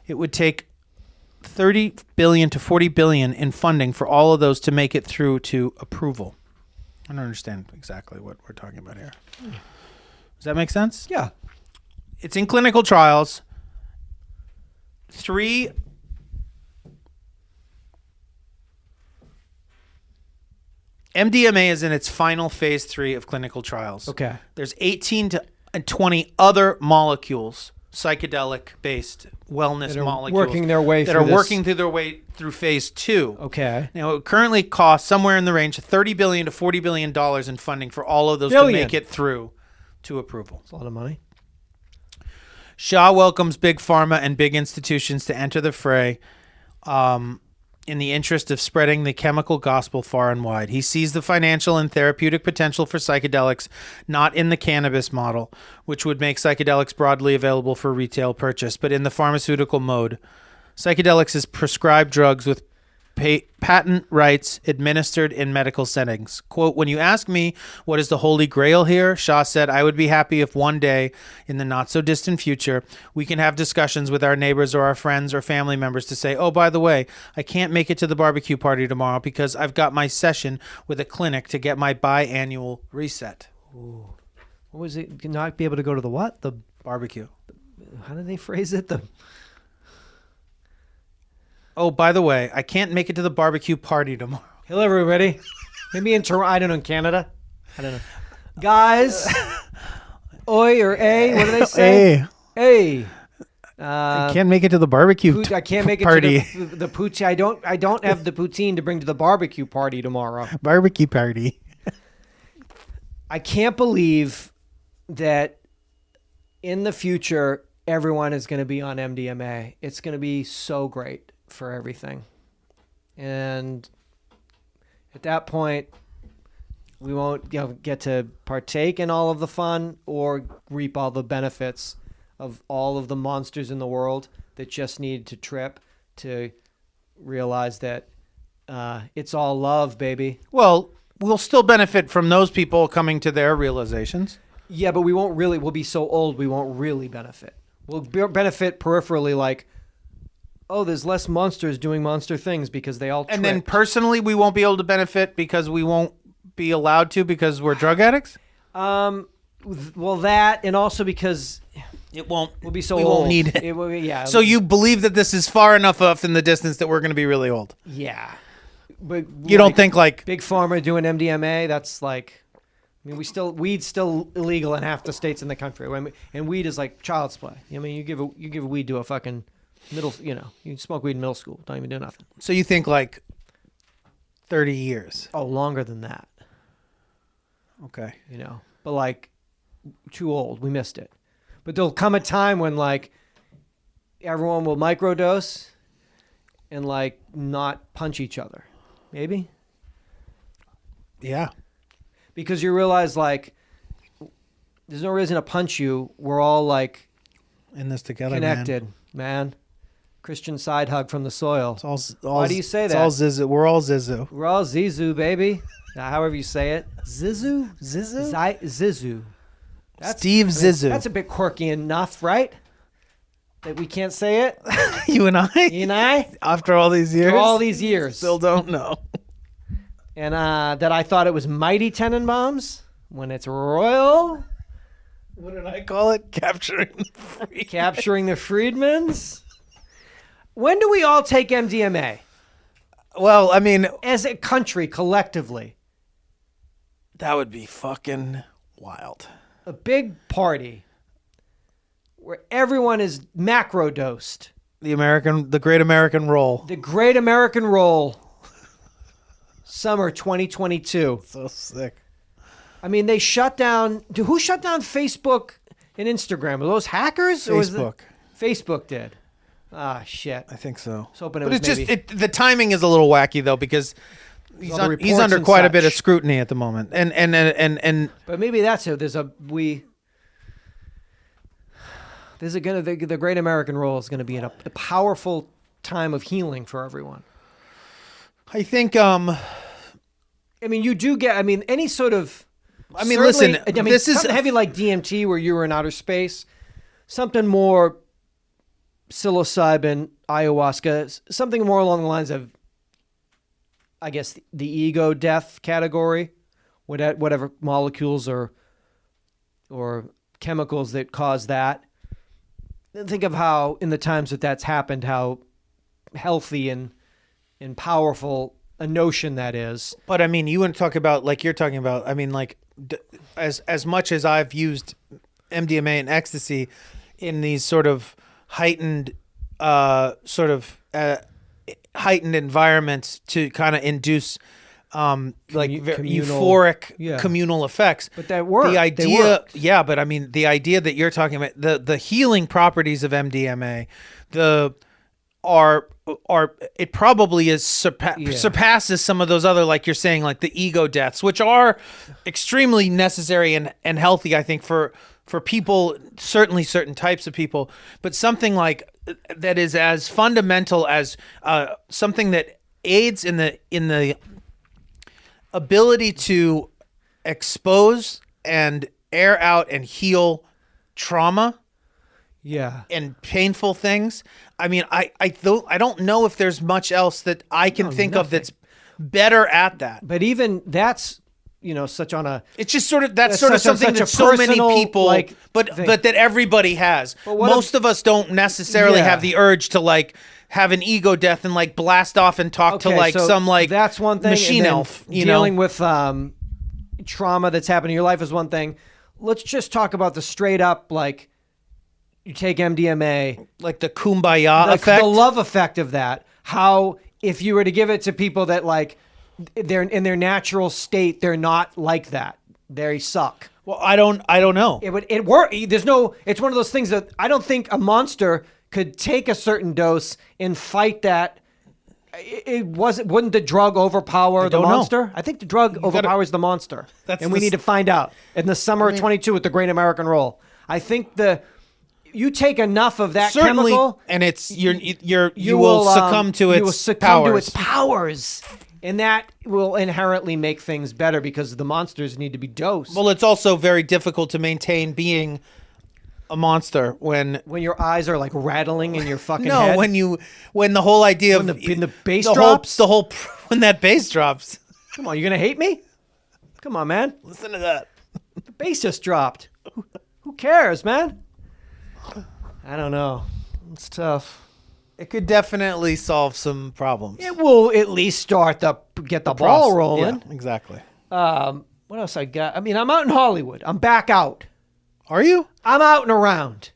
it would take 30 billion to 40 billion in funding for all of those to make it through to approval. I don't understand exactly what we're talking about here. Does that make sense? Yeah. It's in clinical trials. MDMA is in its final phase 3 of clinical trials. Okay. There's 18 to 20 other molecules, psychedelic-based wellness molecules, working their way that through are this. working through their way through phase 2. Okay. Now, it currently costs somewhere in the range of $30 billion to $40 billion in funding for all of those to make it through to approval. That's a lot of money. Shah welcomes big pharma and big institutions to enter the fray in the interest of spreading the chemical gospel far and wide. He sees the financial and therapeutic potential for psychedelics not in the cannabis model, which would make psychedelics broadly available for retail purchase, but in the pharmaceutical mode. Psychedelics is prescribed drugs with patent rights administered in medical settings. Quote, when you ask me what is the holy grail here, Shah said, I would be happy if one day in the not so distant future, we can have discussions with our neighbors or our friends or family members to say, oh, by the way, I can't make it to the barbecue party tomorrow because I've got my session with a clinic to get my biannual reset. Ooh. What was it? Not be able to go to the what? The Barbecue. how did they phrase it? Oh, by the way, I can't make it to the barbecue party tomorrow. Hello, everybody. Maybe in Toronto. I don't know, in Canada. I don't know. Guys. Oi or A. What do they say? Hey. A. I can't make it to the barbecue I can't make it party. to the poutine. I don't have the poutine to bring to the barbecue party tomorrow. Barbecue party. I can't believe that in the future everyone is going to be on MDMA. It's going to be so great for everything. And at that point, we won't get to partake in all of the fun or reap all the benefits of all of the monsters in the world that just need to trip to realize that it's all love, baby. Well, we'll still benefit from those people coming to their realizations. Yeah, but we'll be so old we won't really benefit. We'll benefit peripherally, like, oh, there's less monsters doing monster things because they all tripped. And then personally, we won't be able to benefit because we won't be allowed to because we're drug addicts? Well, that, and also because we'll be so we old. Won't need it. Yeah. So you believe that this is far enough off in the distance that we're going to be really old? Yeah. But you don't think like Big Pharma doing MDMA? That's like, I mean, weed's still illegal in half the states in the country, and weed is like child's play. I mean, you give weed to a fucking you smoke weed in middle school, don't even do nothing. So you think like 30 years. Oh, longer than that. Okay. You know, but like too old. We missed it. But there'll come a time when like everyone will microdose and like not punch each other. Maybe. Yeah. Because you realize like there's no reason to punch you. We're all like in this together, connected, man. Christian side hug from the soil. It's all, Why do you say that? It's all Zizu. We're all Zizu. We're all Zizu, baby. However you say it. Zizu? Zizu? Zizu. Steve Zizu. That's a bit quirky enough, right? That we can't say it? You and I? You and I? After all these years? For all these years. Still don't know. And that I thought it was Mighty Tenenbaums when it's royal. What did I call it? Capturing the Freedmen. Capturing the Freedmans. When do we all take MDMA? Well, I mean, as a country, collectively. That would be fucking wild. A big party where everyone is macro-dosed. The Great American Roll. The Great American Roll. Summer 2022. So sick. I mean, they shut down... Who shut down Facebook and Instagram? Were those hackers? Facebook. Facebook did. Ah, shit. I think so. I was hoping but it was it's just the timing is a little wacky though because he's under quite a bit of scrutiny at the moment, and but maybe that's it. The Great American Roll is gonna be a powerful time of healing for everyone. I think. I mean, you do get. I mean, any sort of. I mean, listen. I mean, this is something heavy like DMT, where you were in outer space. Something more. Psilocybin, ayahuasca, something more along the lines of, I guess, the ego death category, whatever molecules or chemicals that cause that. And think of how, in the times that's happened, how healthy and powerful a notion that is. But I mean, you want to talk about like you're talking about. I mean, like as much as I've used MDMA and ecstasy in these sort of heightened environments to kind of induce euphoric communal effects. But that worked. The idea, yeah, but I mean the idea that you're talking about the healing properties of MDMA, it probably surpasses some of those other, like you're saying, like the ego deaths, which are extremely necessary and healthy, I think, for people, certainly certain types of people, but something like that is as fundamental as something that aids in the ability to expose and air out and heal trauma, and painful things. I mean, I don't know if there's much else that I can think of that's better at that. But even that's. Such on a... It's just sort of... That's sort of something that so many people... But that everybody has. Most of us don't necessarily have the urge to, like, have an ego death and, like, blast off and talk to, like, some, like... That's one thing. Machine elf, dealing with trauma that's happened in your life is one thing. Let's just talk about the straight up, like, you take MDMA... Like the kumbaya effect? The love effect of that. How, if you were to give it to people that, like... They're in their natural state. They're not like that. They suck. Well, I don't know. It work. There's no. It's one of those things that I don't think a monster could take a certain dose and fight that. Wouldn't the drug overpower the monster? Know. I think the drug overpowers the monster, and we need to find out in the summer of 22 with the Great American Roll. I think you take enough of that chemical, and it's you will succumb to its you will succumb to its powers. And that will inherently make things better because the monsters need to be dosed. Well, it's also very difficult to maintain being a monster when your eyes are like rattling in your fucking head. When the whole idea when the bass drops, when that bass drops. Come on, you're gonna hate me? Come on, man. Listen to that. The bass just dropped. Who cares, man? I don't know. It's tough. It could definitely solve some problems. It will at least get the ball rolling. Yeah, exactly. What else I got? I mean, I'm out in Hollywood. I'm back out. Are you? I'm out and around.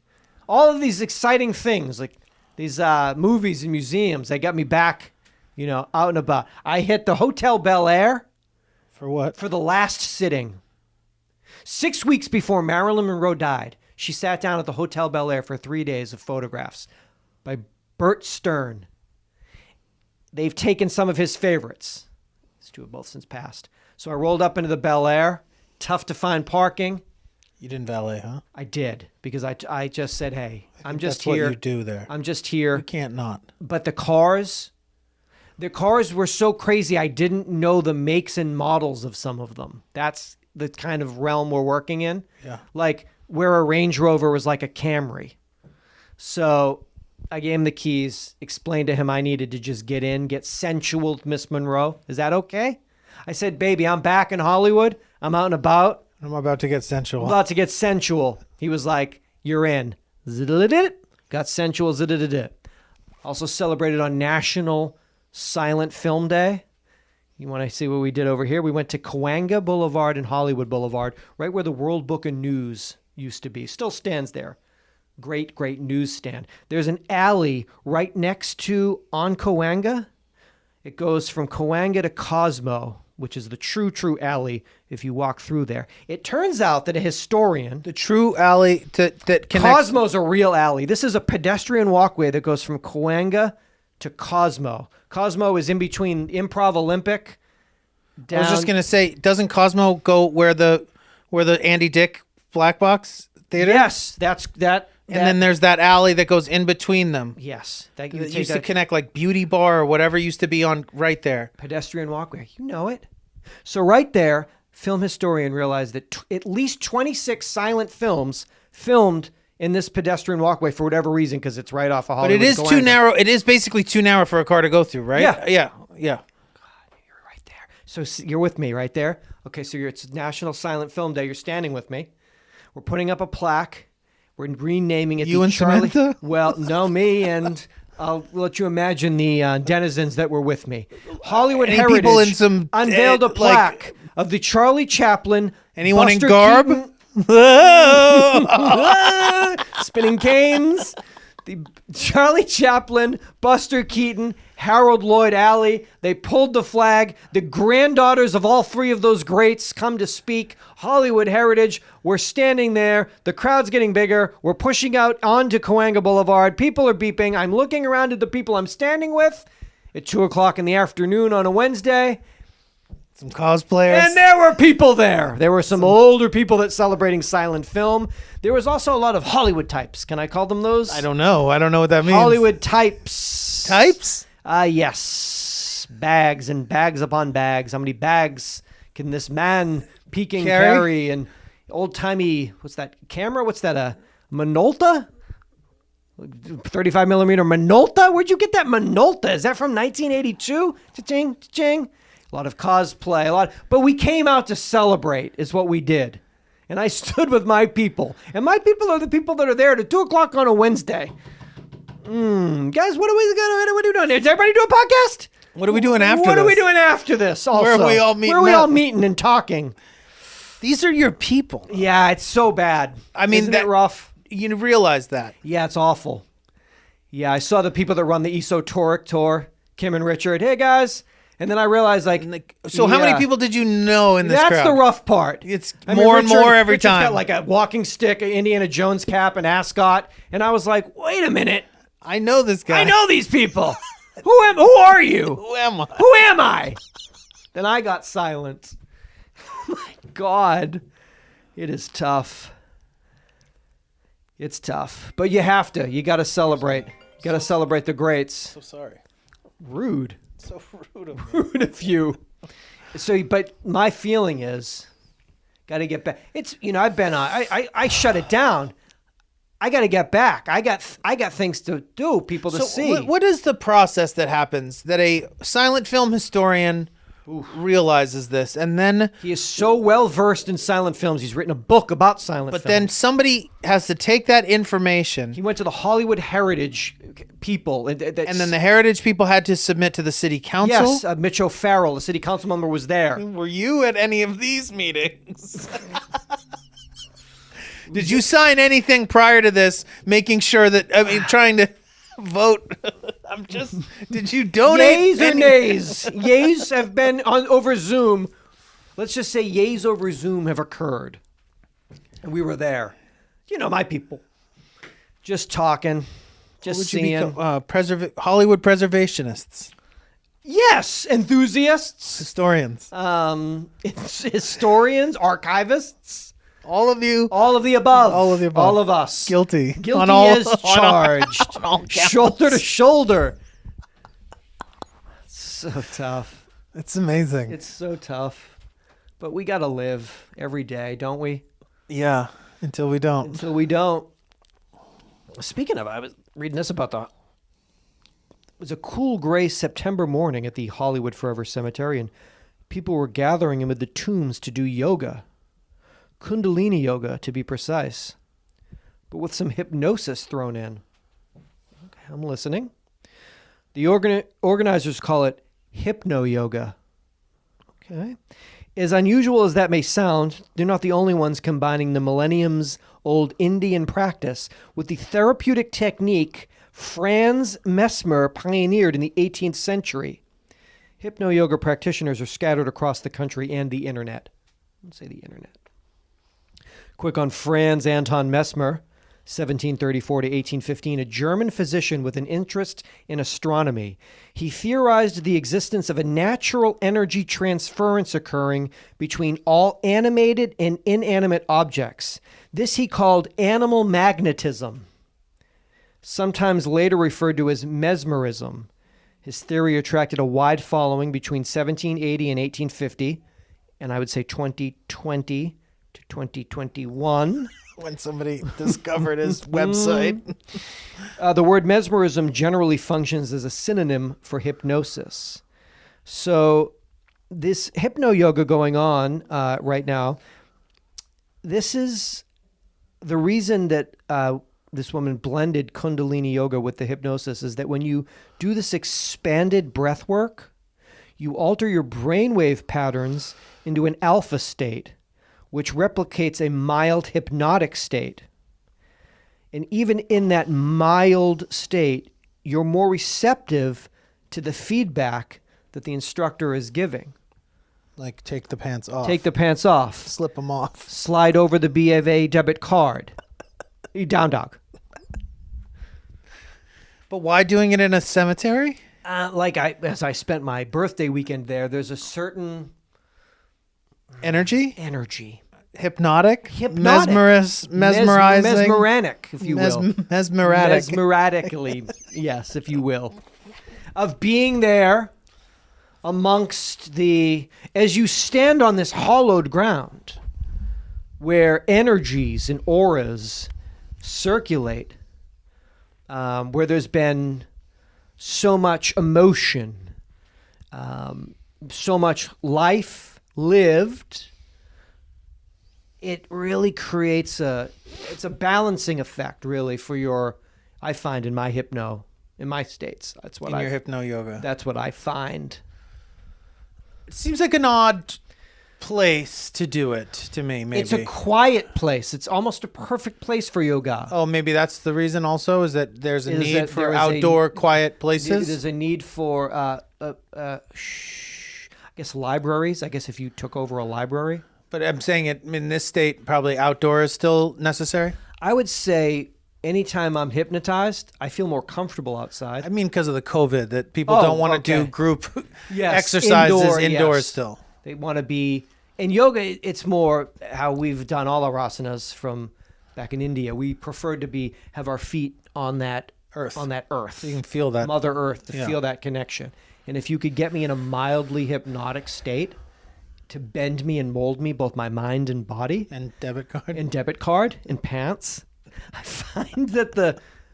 All of these exciting things, like these movies and museums, they got me back out and about. I hit the Hotel Bel Air. For what? For the last sitting. 6 weeks before Marilyn Monroe died, she sat down at the Hotel Bel Air for 3 days of photographs by Bert Stern. They've taken some of his favorites. These two have both since passed. So I rolled up into the Bel Air. Tough to find parking. You didn't valet, huh? I did, because I just said, hey, I'm just that's here. What you do there. I'm just here. You can't not. But the cars were so crazy, I didn't know the makes and models of some of them. That's the kind of realm we're working in. Yeah. Like where a Range Rover was like a Camry. So I gave him the keys, explained to him I needed to just get sensual with Miss Monroe. Is that okay? I said, baby, I'm back in Hollywood. I'm out and about. I'm about to get sensual. I'm about to get sensual. He was like, you're in. Got sensual. Also celebrated on National Silent Film Day. You want to see what we did over here? We went to Cahuenga Boulevard and Hollywood Boulevard, right where the World Book of News used to be. Still stands there. Great, great newsstand. There's an alley right next to on Cahuenga. It goes from Cahuenga to Cosmo, which is the true alley if you walk through there. It turns out that a historian... The true alley that connects... Cosmo's a real alley. This is a pedestrian walkway that goes from Cahuenga to Cosmo. Cosmo is in between Improv Olympic. I was just going to say, doesn't Cosmo go where the Andy Dick Black Box Theater? Yes, that's that. And then there's that alley that goes in between them. Yes. That used to connect like Beauty Bar or whatever used to be on right there. Pedestrian walkway. You know it. So right there, film historian realized that at least 26 silent films filmed in this pedestrian walkway for whatever reason, because it's right off of Hollywood. But it is too narrow. It is basically too narrow for a car to go through, right? Yeah. Yeah. God, you're right there. So you're with me right there? Okay, so it's National Silent Film Day. You're standing with me. We're putting up a plaque. We're renaming it. You and Samantha? Well, no, me, and I'll let you imagine the denizens that were with me. Hollywood Any Heritage people in some, unveiled a plaque of the Charlie Chaplin. Anyone Buster in garb? Spinning canes. The Charlie Chaplin, Buster Keaton, Harold Lloyd Alley. They pulled the flag. The granddaughters of all three of those greats come to speak. Hollywood Heritage. We're standing there. The crowd's getting bigger. We're pushing out onto Cahuenga Boulevard. People are beeping. I'm looking around at the people I'm standing with at 2:00 in the afternoon on a Wednesday. Some cosplayers. And there were people there. There were some older people that celebrating silent film. There was also a lot of Hollywood types. Can I call them those? I don't know. I don't know what that means. Hollywood types. Types? Yes. Bags and bags upon bags. How many bags can this man peeking carry? And old-timey, what's that camera? What's that, a Minolta? 35 millimeter Minolta? Where'd you get that Minolta? Is that from 1982? Cha-ching, cha-ching. A lot of cosplay, but we came out to celebrate is what we did. And I stood with my people. And my people are the people that are there at 2:00 on a Wednesday. Guys, what are we doing? Is everybody do a podcast? What are we doing after this? What are we doing after this also? Where are we all meeting Where are we up? all meeting and talking? These are your people. Yeah, it's so bad. I mean, Isn't it rough? You realize that. Yeah, it's awful. Yeah, I saw the people that run the Esoteric tour, Kim and Richard. Hey, guys. And then I realized, so how many people did you know in this crowd? That's the rough part. It's more and more every Richard's time. Got like a walking stick, an Indiana Jones cap, an ascot, and I was like, wait a minute. I know this guy. I know these people. Who are you? Who am I? Who am I? Then I got silent. Oh my God. It is tough. It's tough. But you have to. You got to celebrate. You got to celebrate the greats. So sorry. Rude. So rude of me. Rude of you. So, but my feeling is, got to get back. It's, I've been on. I shut it down. I got to get back. I got things to do. People to see. What is the process that happens that a silent film historian realizes this, and then he is so well versed in silent films. He's written a book about silent films. But then somebody has to take that information. He went to the Hollywood Heritage people, and then the Heritage people had to submit to the city council. Yes, Mitch O'Farrell, the city council member, was there. Were you at any of these meetings? Did you sign anything prior to this, making sure that trying to vote I'm just. Did you donate? Yays or nays? Yays have been on over Zoom. Let's just say yays over Zoom have occurred. And we were there. You know, my people. Just talking. Just seeing. Hollywood preservationists. Yes, enthusiasts. Historians. Historians, archivists. All of you. All of the above. All of the above. All of us. Guilty. Guilty as charged. Shoulder to shoulder. So tough. It's amazing. It's so tough. But we got to live every day, don't we? Yeah, until we don't. Until we don't. Speaking of, I was reading this about it was a cool gray September morning at the Hollywood Forever Cemetery, and people were gathering amid the tombs to do yoga. Kundalini yoga, to be precise, but with some hypnosis thrown in. Okay, I'm listening. The organizers call it hypno-yoga. Okay. As unusual as that may sound, they're not the only ones combining the millenniums-old Indian practice with the therapeutic technique Franz Mesmer pioneered in the 18th century. Hypno-yoga practitioners are scattered across the country and the internet. Let's say the internet. Quick on Franz Anton Mesmer, 1734 to 1815, a German physician with an interest in astronomy. He theorized the existence of a natural energy transference occurring between all animated and inanimate objects. This he called animal magnetism, sometimes later referred to as mesmerism. His theory attracted a wide following between 1780 and 1850, and I would say 2020 to 2021. When somebody discovered his website. The word mesmerism generally functions as a synonym for hypnosis. So this hypno-yoga going on right now, this is the reason that this woman blended Kundalini yoga with the hypnosis is that when you do this expanded breath work, you alter your brainwave patterns into an alpha state, which replicates a mild hypnotic state. And even in that mild state, you're more receptive to the feedback that the instructor is giving. Like take the pants off. Take the pants off. Slip them off. Slide over the B of A debit card. Down dog. But why doing it in a cemetery? As I spent my birthday weekend there, there's a certain energy. Hypnotic. Mesmerizing. Mesmeranic, if you will. Mesmeratic. Mesmeratically, yes, if you will. Of being there amongst as you stand on this hollowed ground where energies and auras circulate, where there's been so much emotion, so much life lived, it really creates it's a balancing effect, really, for I find in my states. That's what your hypno yoga. That's what I find. It seems like an odd place to do it to me, maybe. It's a quiet place. It's almost a perfect place for yoga. Oh, maybe that's the reason also, is that there's a need for outdoor quiet places? There's a need for, I guess, libraries. I guess if you took over a library. But I'm saying it in this state, probably outdoor is still necessary? I would say anytime I'm hypnotized, I feel more comfortable outside. I mean, because of the COVID, that people don't want to do group exercises indoors still. They want to be... In yoga, it's more how we've done all our asanas from back in India. We prefer to have our feet on that earth. So you can feel that. Mother Earth, to feel that connection. And if you could get me in a mildly hypnotic state to bend me and mold me, both my mind and body. And debit card. And pants. I find that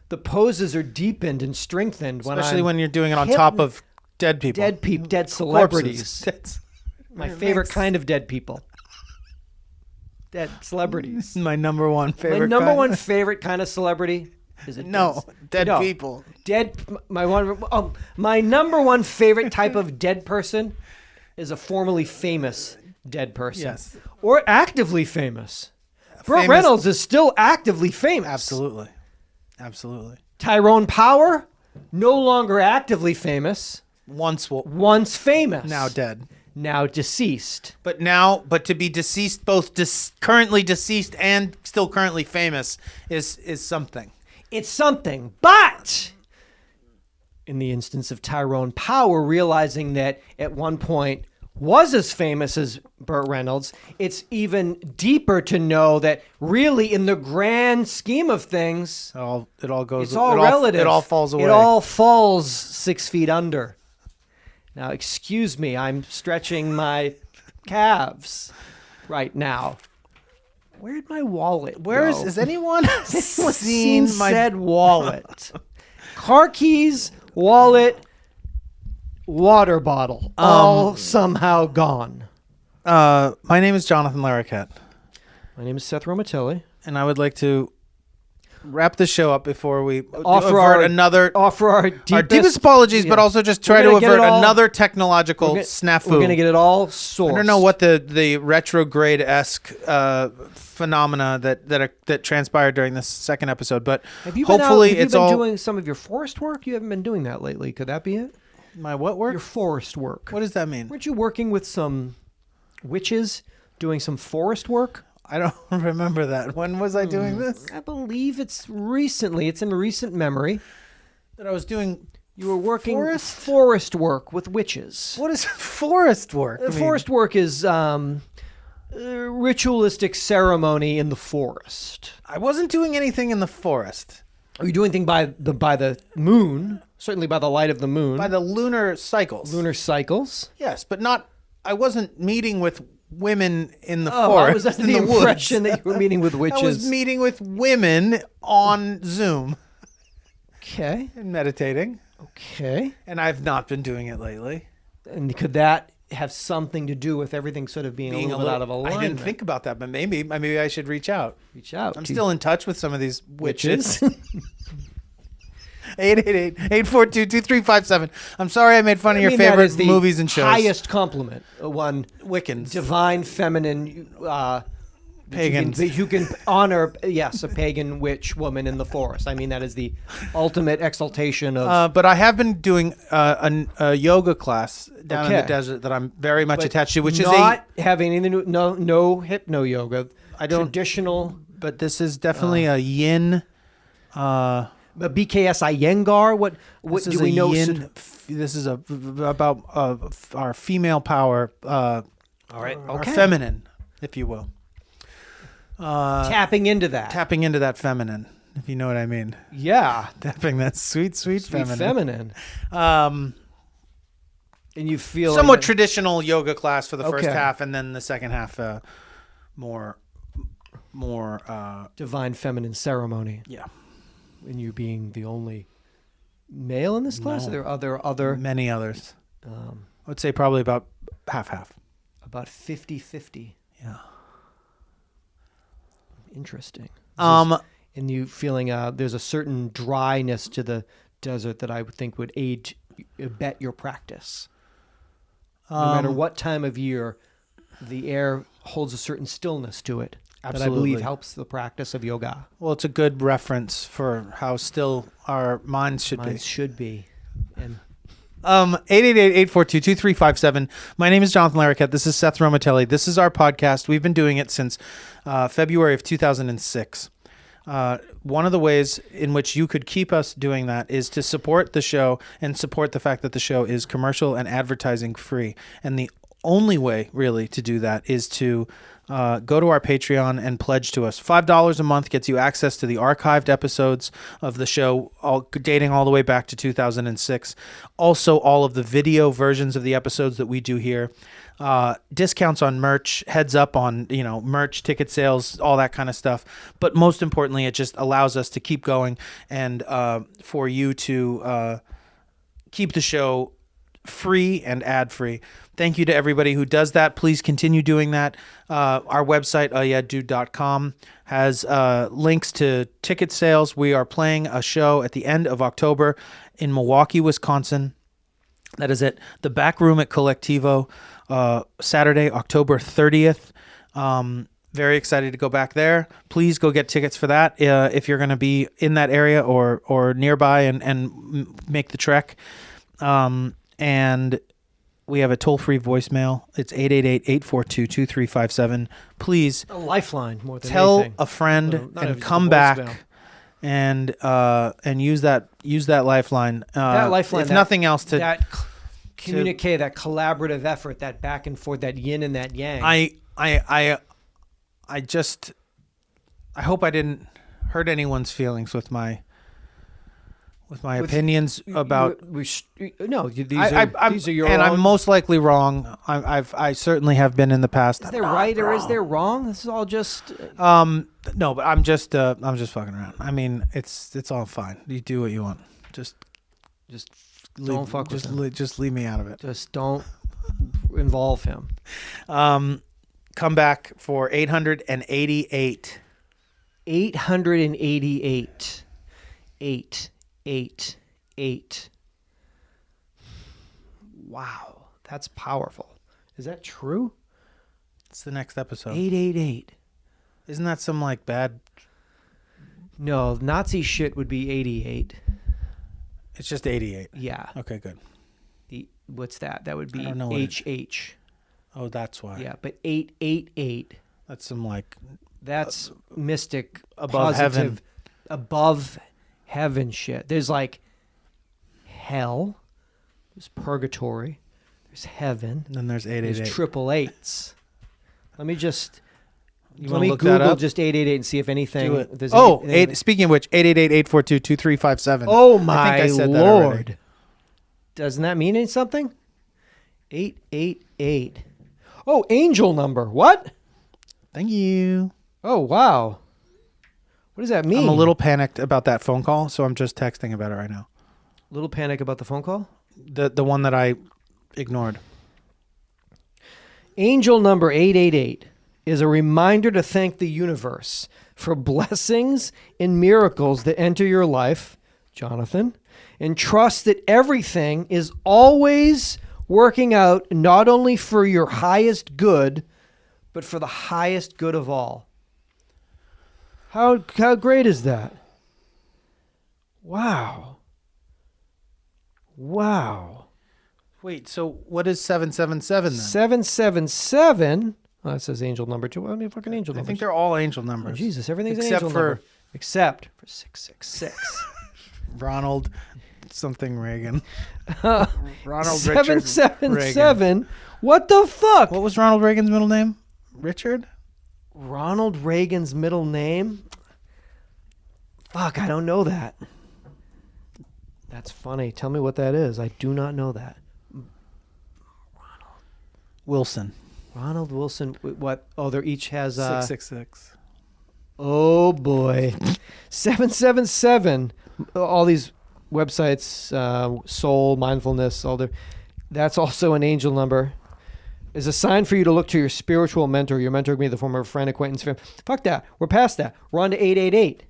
the poses are deepened and strengthened. Especially when you're doing it on top of dead people. Dead celebrities. My favorite kind of dead people. Dead celebrities. My number one favorite. My number one favorite kind of celebrity is dead people. My number one favorite type of dead person is a formerly famous dead person. Yes. Or actively famous. Burt Reynolds is still actively famous. Absolutely. Tyrone Power, No longer actively famous. Once famous. Now dead. Now deceased. But to be deceased, both currently deceased and still currently famous is something. It's something. But in the instance of Tyrone Power realizing that at one point was as famous as Burt Reynolds, it's even deeper to know that really in the grand scheme of things, it all goes. It's all relative. It all falls away. It all falls 6 feet under. Now, excuse me, I'm stretching my calves right now. Where'd my wallet Where go? is anyone seen my said wallet? Car keys, wallet, water bottle, all somehow gone. My name is Jonathan Larroquette. My name is Seth Romatelli. And I would like to wrap the show up before we offer our deepest apologies, but also just try to avert another technological snafu. We're going to get it all sourced. I don't know what the retrograde-esque phenomena that transpired during this second episode, but hopefully it's all... Have you been doing some of your forest work? You haven't been doing that lately. Could that be it? My what work? Your forest work. What does that mean? Weren't you working with some witches doing some forest work? I don't remember that. When was I doing this? I believe it's recently. It's in recent memory. That I was doing... You were working forest work with witches. What is forest work? Forest work is ritualistic ceremony in the forest. I wasn't doing anything in the forest. Are you doing anything by the moon? Certainly by the light of the moon. By the lunar cycles. Lunar cycles? Yes, but not... I wasn't meeting with women in the forest. I was under the impression that you were meeting with witches. I was meeting with women on Zoom. Okay. And meditating. Okay. And I've not been doing it lately. And could that have something to do with everything sort of being a little bit out of alignment? I didn't think about that, but maybe I should reach out. I'm still in touch with some of these witches. 888-842-2357. I'm sorry I made fun of your favorite movies and shows. Highest compliment. One Wiccans. Divine feminine pagans. You can honor, yes, a pagan witch woman in the forest. I mean, that is the ultimate exaltation of... but I have been doing a yoga class down in the desert that I'm very much attached to, which is not having anything no hypno yoga. I don't... Traditional... But this is definitely a yin... BKS Iyengar? What do we know? This is about our female power. All right. Okay. Our feminine, if you will. Tapping into that feminine, if you know what I mean. Yeah. Tapping that sweet feminine. And you feel somewhat traditional yoga class for the first half, and then the second half more divine feminine ceremony. Yeah. And you being the only male in this class? No. Are there other... Many others. I would say probably about half-half. About 50-50. Yeah. Interesting. And you feeling there's a certain dryness to the desert that I would think would abet your practice. No matter what time of year, the air holds a certain stillness to it. Absolutely. That I believe helps the practice of yoga. Well, it's a good reference for how still our minds should be. And 888-842-2357. My name is Jonathan Larroquette. This is Seth Romatelli. This is our podcast. We've been doing it since February of 2006. One of the ways in which you could keep us doing that is to support the show and support the fact that the show is commercial and advertising free. And the only way, really, to do that is to go to our Patreon and pledge to us. $5 a month gets you access to the archived episodes of the show, dating all the way back to 2006. Also, all of the video versions of the episodes that we do here. Discounts on merch, heads up on merch, ticket sales, all that kind of stuff. But most importantly, it just allows us to keep going and for you to keep the show free and ad-free. Thank you to everybody who does that. Please continue doing that. Our website, UhhYeahDude.com, has links to ticket sales. We are playing a show at the end of October in Milwaukee, Wisconsin. That is at the Back Room at Collectivo, Saturday, October 30th. Very excited to go back there. Please go get tickets for that if you're going to be in that area or nearby and make the trek. And we have a toll-free voicemail. It's 888-842-2357. Please A lifeline more than tell anything. a friend Not and just come a back voicemail. and use that lifeline. That lifeline, if nothing else, to communicate, that collaborative effort, that back and forth, that yin and that yang. I hope I didn't hurt anyone's feelings with my opinions about. These are your and own. I'm most likely wrong. I certainly have been in the past. Is there right or is there wrong? This is all just. No, but I'm just fucking around. I mean, it's all fine. You do what you want. Just don't fuck with him. Just leave me out of it. Just don't involve him. Come back for 888. 888. 888. Wow, that's powerful. Is that true? It's the next episode. 888. Isn't that some like bad? No, Nazi shit would be 88. It's just 88. Yeah. Okay, good. What's that? That would be I don't know what HH. Oh, that's why. Yeah, but 888. That's some like That's mystic, above positive, heaven. above heaven shit. There's like hell, there's purgatory, there's heaven, and then there's there's 888. triple eights. Let me wanna look that Google up? just 888 and see if anything. Do it. if there's Oh, anything- speaking of which, 888-842-2357. Oh I my think I said that already. lord! Doesn't that mean something? 888. Oh, angel number. What? Thank you. Oh wow. What does that mean? I'm a little panicked about that phone call, so I'm just texting about it right now. little panic about the phone call. The one that I ignored. Angel number 888 is a reminder to thank the universe for blessings and miracles that enter your life, Jonathan, and trust that everything is always working out not only for your highest good, but for the highest good of all. How great is that? Wow. Wow. Wait, so what is 777 then? 777. Oh, that says angel number 2. How many fucking angel I numbers? think they're all angel Oh, numbers. Jesus, everything's an Except angel for- number. Except for 666. Ronald something Reagan. Ronald Richard 777. What the fuck? What was Ronald Reagan's middle name? Richard? Ronald Reagan's middle name? Fuck, I don't know that. That's funny. Tell me what that is. I do not know that. Wilson. Ronald Wilson. What? Oh, they're each has 666. Oh boy. 777. All these websites, soul, mindfulness, that's also an angel number. Is a sign for you to look to your spiritual mentor. Your mentor can be the form of a friend, acquaintance, family. Fuck that. We're past that. We're on to 888.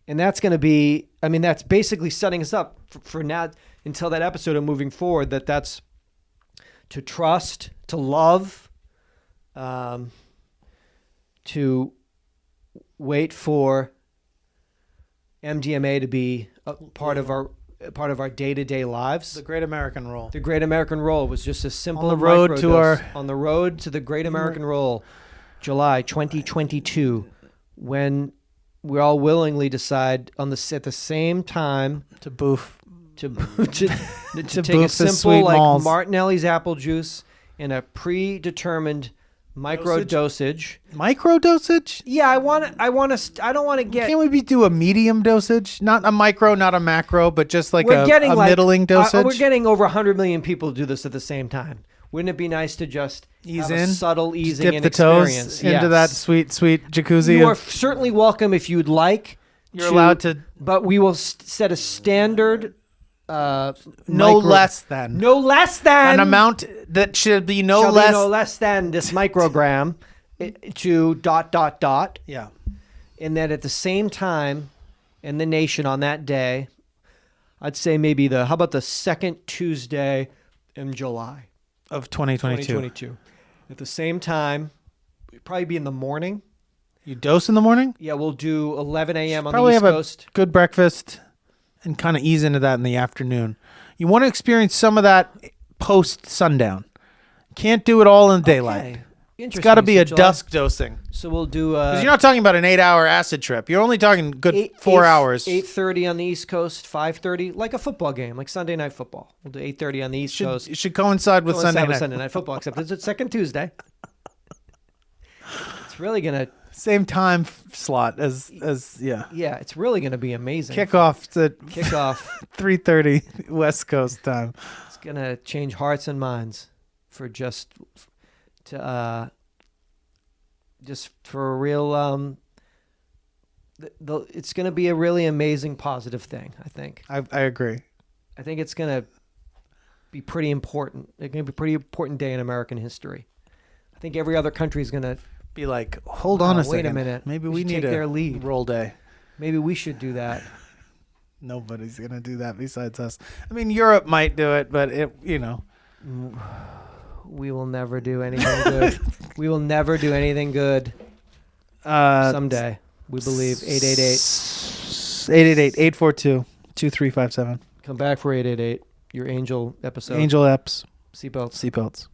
And that's going to be, I mean, that's basically setting us up for now until that episode and moving forward, that's to trust, to love, to wait for MDMA to be a part of our day-to-day lives. The Great American Roll. The Great American Roll was just a simple On the road to on the road to the Great American Roll, July 2022, when we all willingly decide at the same time to boof. to take a boof the simple sweet like malls. Martinelli's apple juice and a predetermined micro dosage. Micro dosage? Yeah, I don't want to get. Can't we do a medium dosage? Not a micro, not a macro, but just like We're getting a like middling dosage? we're getting over 100 million people to do this at the same time. Wouldn't it be nice to just Ease have a in? subtle Just easing dip and the experience toes into that sweet, sweet jacuzzi. You are certainly welcome if you'd like. You're allowed to. But we will set a standard. No micro- less than. No less than An amount that should be shall be less. no less than this microgram to ... Yeah. And that at the same time in the nation on that day, I'd say maybe how about the second Tuesday in July Of 2022. 2022. At the same time, probably be in the morning. You dose in the morning? Yeah, we'll do 11 a.m. on the Probably East have Coast. a good breakfast and kind of ease into that in the afternoon. You want to experience some of that post sundown. Can't do it all in daylight. Okay. It's got to be a July. dusk dosing. So we'll do. Because you're not talking about an 8-hour acid trip. You're only talking good 4 hours. 8:30 on the East Coast, 5:30, like a football game, like Sunday Night Football. We'll do 8:30 on the East Coast. It should coincide with Sunday night. Sunday Night Football, except it's a second Tuesday. It's really gonna Same time slot as yeah. Yeah, it's really gonna be amazing. Kickoff 3:30 West Coast time. It's gonna change hearts and minds for just for a real. It's gonna be a really amazing, positive thing. I think. I agree. I think it's gonna be pretty important. It's gonna be a pretty important day in American history. I think every other country is gonna be like, hold on a second. Wait a minute. Maybe we need take their lead. Roll day. Maybe we should do that. Nobody's gonna do that besides us. I mean, Europe might do it, but we will never do anything good. We will never do anything good. Someday, we believe. 888-842-2357. Come back for 888. Your Angel episode. Angel Eps. Seatbelts. Seatbelts.